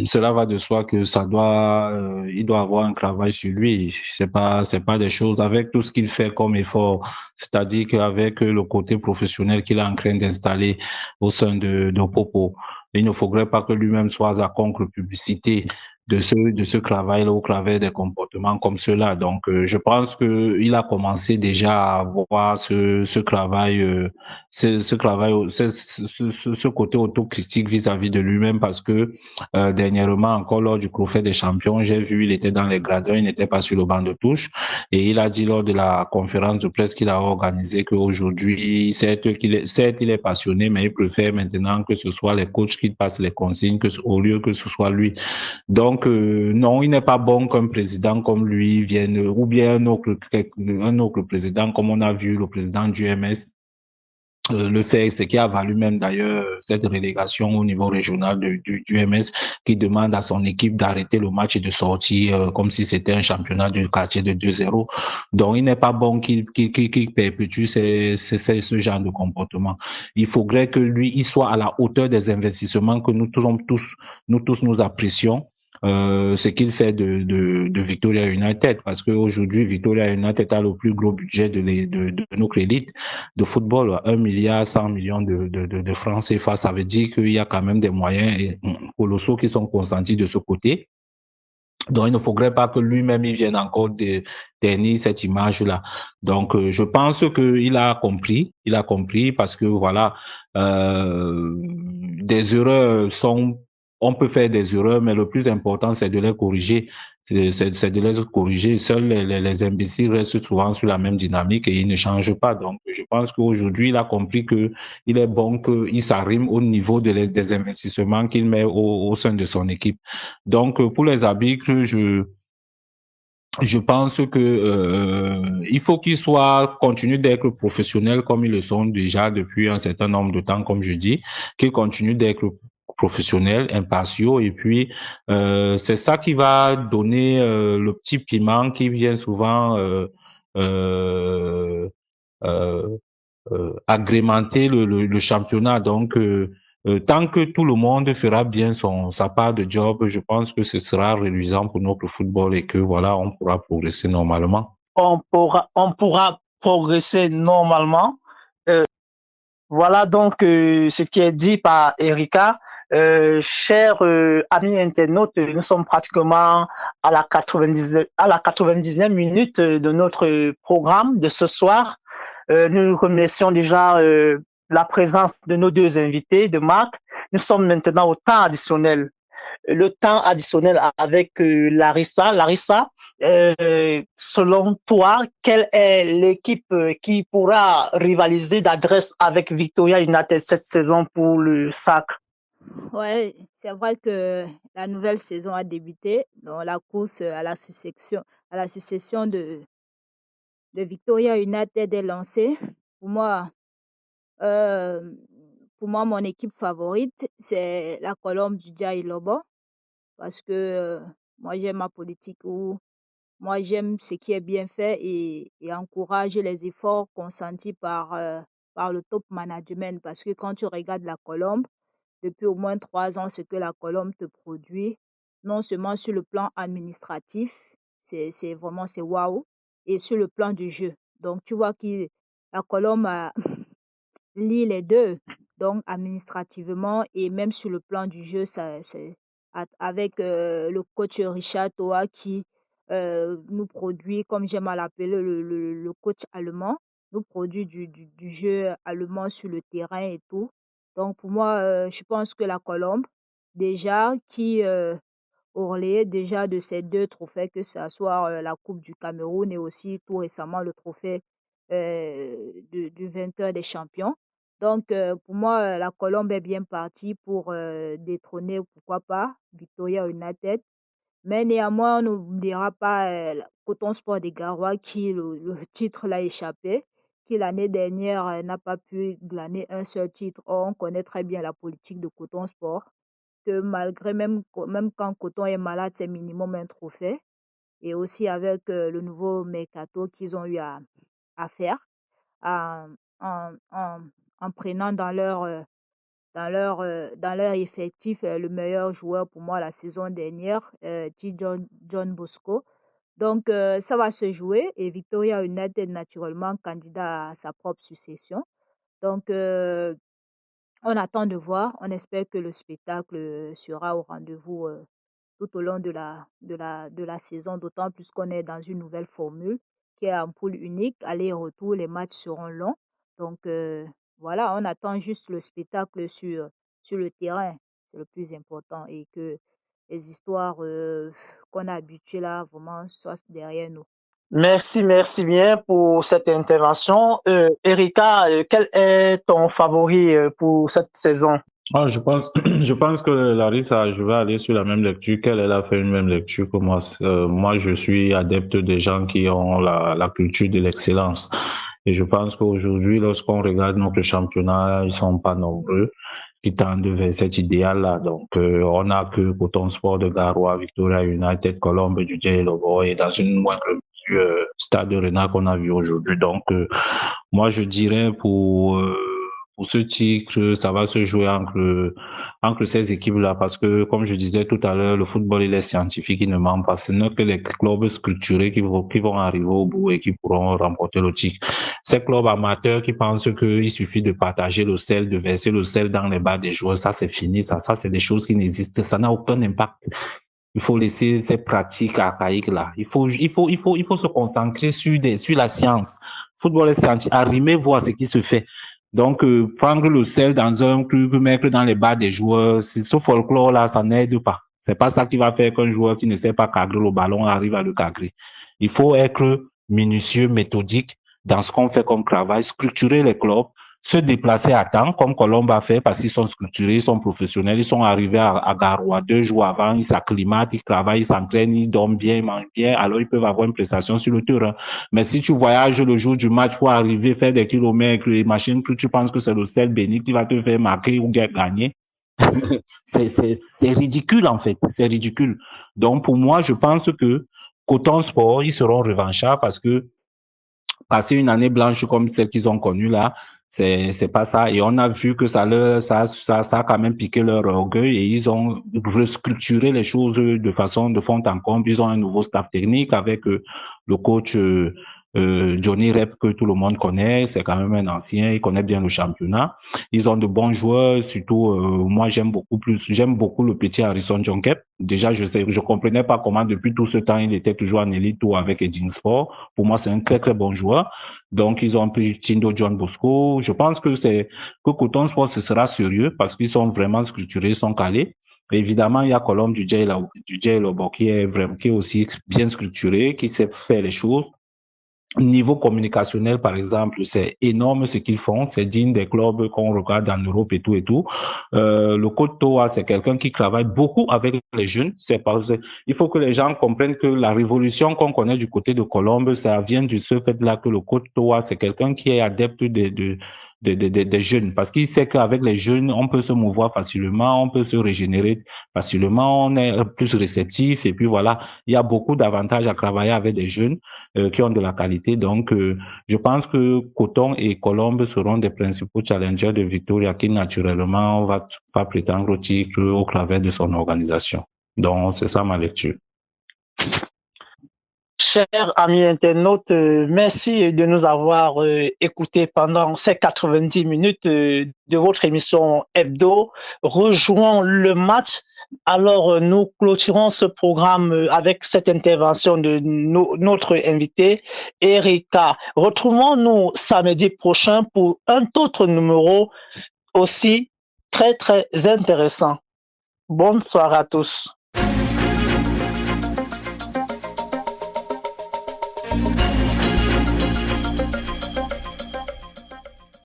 cela va de soi que ça doit, il doit avoir un travail sur lui. C'est pas des choses avec tout ce qu'il fait comme effort. C'est-à-dire qu'avec le côté professionnel qu'il est en train d'installer au sein de Popo, il ne faudrait pas que lui-même soit à contre-publicité de ce travail-là au travers des comportements comme ceux-là. Donc, je pense que il a commencé déjà à avoir ce travail. Ce travail, ce côté autocritique vis-à-vis de lui-même parce que dernièrement, encore lors du trophée des champions, j'ai vu, il était dans les gradins, il n'était pas sur le banc de touche et il a dit lors de la conférence de presse qu'il a organisée qu'aujourd'hui, certes, il est passionné, mais il préfère maintenant que ce soit les coachs qui passent les consignes au lieu que ce soit lui. Donc, non, il n'est pas bon qu'un président comme lui vienne, ou bien un autre président, comme on a vu le président du MS le fait, ce qui a valu même d'ailleurs cette relégation au niveau régional du MS qui demande à son équipe d'arrêter le match et de sortir comme si c'était un championnat du quartier de 2-0. Donc il n'est pas bon qu'il perpétue ce genre de comportement. Il faudrait que lui, il soit à la hauteur des investissements que nous tous nous apprécions. Ce qu'il fait de Victoria United parce qu'aujourd'hui Victoria United a le plus gros budget de notre élite de football, 1,1 milliard de francs CFA. Ça veut dire qu'il y a quand même des moyens colossaux qui sont consentis de ce côté. Donc, il ne faudrait pas que lui-même il vienne encore ternir cette image-là. Donc, je pense qu'il a compris parce que voilà, des erreurs on peut faire des erreurs, mais le plus important, c'est de les corriger. C'est de les corriger. Seuls les imbéciles restent souvent sur la même dynamique et ils ne changent pas. Donc, je pense qu'aujourd'hui, il a compris que il est bon qu'il s'arrime au niveau des investissements qu'il met au sein de son équipe. Donc, pour les arbitres, je pense que il faut qu'ils continuent d'être professionnels comme ils le sont déjà depuis un certain nombre de temps, comme je dis, qu'ils continuent d'être professionnels, impartiaux, et puis c'est ça qui va donner le petit piment qui vient souvent euh, euh, agrémenter le championnat. Donc, tant que tout le monde fera bien sa part de job, je pense que ce sera réduisant pour notre football et que voilà, on pourra progresser normalement. On pourra progresser normalement. Voilà donc ce qui est dit par Erika. Chers amis internautes, nous sommes pratiquement à la 90e minute de notre programme de ce soir. Nous remercions déjà la présence de nos deux invités de Marc. Nous sommes maintenant au temps additionnel. Le temps additionnel avec Larissa. Larissa, selon toi, quelle est l'équipe qui pourra rivaliser d'adresse avec Victoria United cette saison pour le sacre? Ouais, c'est vrai que la nouvelle saison a débuté. Donc la course à la succession de Victoria United est lancée. Pour moi, euh, mon équipe favorite, c'est la Colombe du Jai Lobo parce que moi, j'aime ma politique où moi, j'aime ce qui est bien fait et encourage les efforts consentis par par le top management. Parce que quand tu regardes la Colombe, depuis au moins 3 ans, ce que la Colombe te produit, non seulement sur le plan administratif, c'est vraiment, c'est waouh, et sur le plan du jeu. Donc, tu vois que la Colombe lie les deux. Donc, administrativement et même sur le plan du jeu, avec le coach Richard Toa qui nous produit, comme j'aime à l'appeler, le coach allemand, nous produit du jeu allemand sur le terrain et tout. Donc, pour moi, je pense que la Colombe, déjà, qui relayé déjà de ces 2 trophées, que ce soit la Coupe du Cameroun et aussi tout récemment le trophée du vainqueur des champions. Donc, pour moi, la Colombe est bien partie pour détrôner, pourquoi pas, Victoria United. Mais néanmoins, on n'oubliera pas Coton Sport des Garois qui, le titre l'a échappé, qui l'année dernière n'a pas pu glaner un seul titre. Or, on connaît très bien la politique de Coton Sport, que malgré même quand Coton est malade, c'est minimum un trophée. Et aussi avec le nouveau mercato qu'ils ont eu à faire, en, en, en, en prenant dans leur effectif le meilleur joueur pour moi la saison dernière, John Bosco. Donc, ça va se jouer et Victoria United, naturellement, candidat à sa propre succession. Donc, on attend de voir. On espère que le spectacle sera au rendez-vous tout au long de la saison, d'autant plus qu'on est dans une nouvelle formule qui est en poule unique, aller et retour, les matchs seront longs. Donc voilà, on attend juste le spectacle sur le terrain, c'est le plus important, et que les histoires qu'on a habituées là vraiment soient derrière nous. Merci bien pour cette intervention. Erika, quel est ton favori pour cette saison? Ah, je pense que Larissa, je vais aller sur la même lecture qu'elle. Elle a fait une même lecture que moi. Moi, je suis adepte des gens qui ont la culture de l'excellence. Et je pense qu'aujourd'hui, lorsqu'on regarde notre championnat, ils sont pas nombreux qui tendent vers cet idéal-là. Donc, on a que Coton Sport de Garoua, Victoria United, Colombe du Lobo et dans une moindre mesure, Stade Rennais qu'on a vu aujourd'hui. Donc, moi, je dirais pour ce titre, ça va se jouer entre ces équipes-là parce que, comme je disais tout à l'heure, le football, il est scientifique, il ne ment pas. Ce n'est que les clubs structurés qui vont arriver au bout et qui pourront remporter le titre. Ces clubs amateurs qui pensent qu'il suffit de partager le sel, de verser le sel dans les bas des joueurs, ça c'est fini, ça c'est des choses qui n'existent, ça n'a aucun impact. Il faut laisser ces pratiques archaïques là. Il faut se concentrer sur la science. Football est scientifique. Arrimer voir ce qui se fait. Donc, prendre le sel dans un truc, mettre dans les bas des joueurs, ce folklore-là, ça n'aide pas. C'est pas ça qui va faire qu'un joueur qui ne sait pas cadrer le ballon arrive à le cadrer. Il faut être minutieux, méthodique dans ce qu'on fait comme travail, structurer les clubs, se déplacer à temps, comme Colombe a fait, parce qu'ils sont structurés, ils sont professionnels, ils sont arrivés à Garoua 2 jours avant, ils s'acclimatent, ils travaillent, ils s'entraînent, ils dorment bien, ils mangent bien, alors ils peuvent avoir une prestation sur le terrain. Mais si tu voyages le jour du match pour arriver, faire des kilomètres, les machines, que tu penses que c'est le sel béni qui va te faire marquer ou gagner, c'est ridicule en fait, c'est ridicule. Donc pour moi, je pense que Coton Sport, ils seront revanchards parce que passer une année blanche comme celle qu'ils ont connue là, c'est pas ça. Et on a vu que ça a quand même piqué leur orgueil et ils ont restructuré les choses de fond en comble. Ils ont un nouveau staff technique avec le coach Johnny Rep que tout le monde connaît. C'est quand même un ancien, il connaît bien le championnat. Ils ont de bons joueurs, surtout moi j'aime beaucoup le petit Harrison Jonkep. Déjà je comprenais pas comment depuis tout ce temps il était toujours en élite ou avec Edinsport. Pour moi c'est un très très bon joueur. Donc ils ont pris Tindo John Bosco. Je pense que Coton Sport ce sera sérieux parce qu'ils sont vraiment structurés, ils sont calés. Évidemment, il y a Colombe du Lobo qui est aussi bien structuré, qui sait faire les choses. Niveau communicationnel, par exemple, c'est énorme ce qu'ils font. C'est digne des clubs qu'on regarde en Europe et tout et tout. Le coach Toa, c'est quelqu'un qui travaille beaucoup avec les jeunes. Il faut que les gens comprennent que la révolution qu'on connaît du côté de Colombe, ça vient de ce fait-là que le coach Toa, c'est quelqu'un qui est adepte des jeunes, parce qu'il sait qu'avec les jeunes, on peut se mouvoir facilement, on peut se régénérer facilement, on est plus réceptif, et puis voilà, il y a beaucoup d'avantages à travailler avec des jeunes qui ont de la qualité. Donc, je pense que Coton et Colombe seront des principaux challengers de Victoria qui, naturellement, va prétendre au titre au travers de son organisation. Donc, c'est ça ma lecture. Chers amis internautes, merci de nous avoir écoutés pendant ces 90 minutes de votre émission Hebdo. Rejoignons le match. Alors, nous clôturons ce programme avec cette intervention de notre invité, Erika. Retrouvons-nous samedi prochain pour un autre numéro aussi très, très intéressant. Bonne soirée à tous.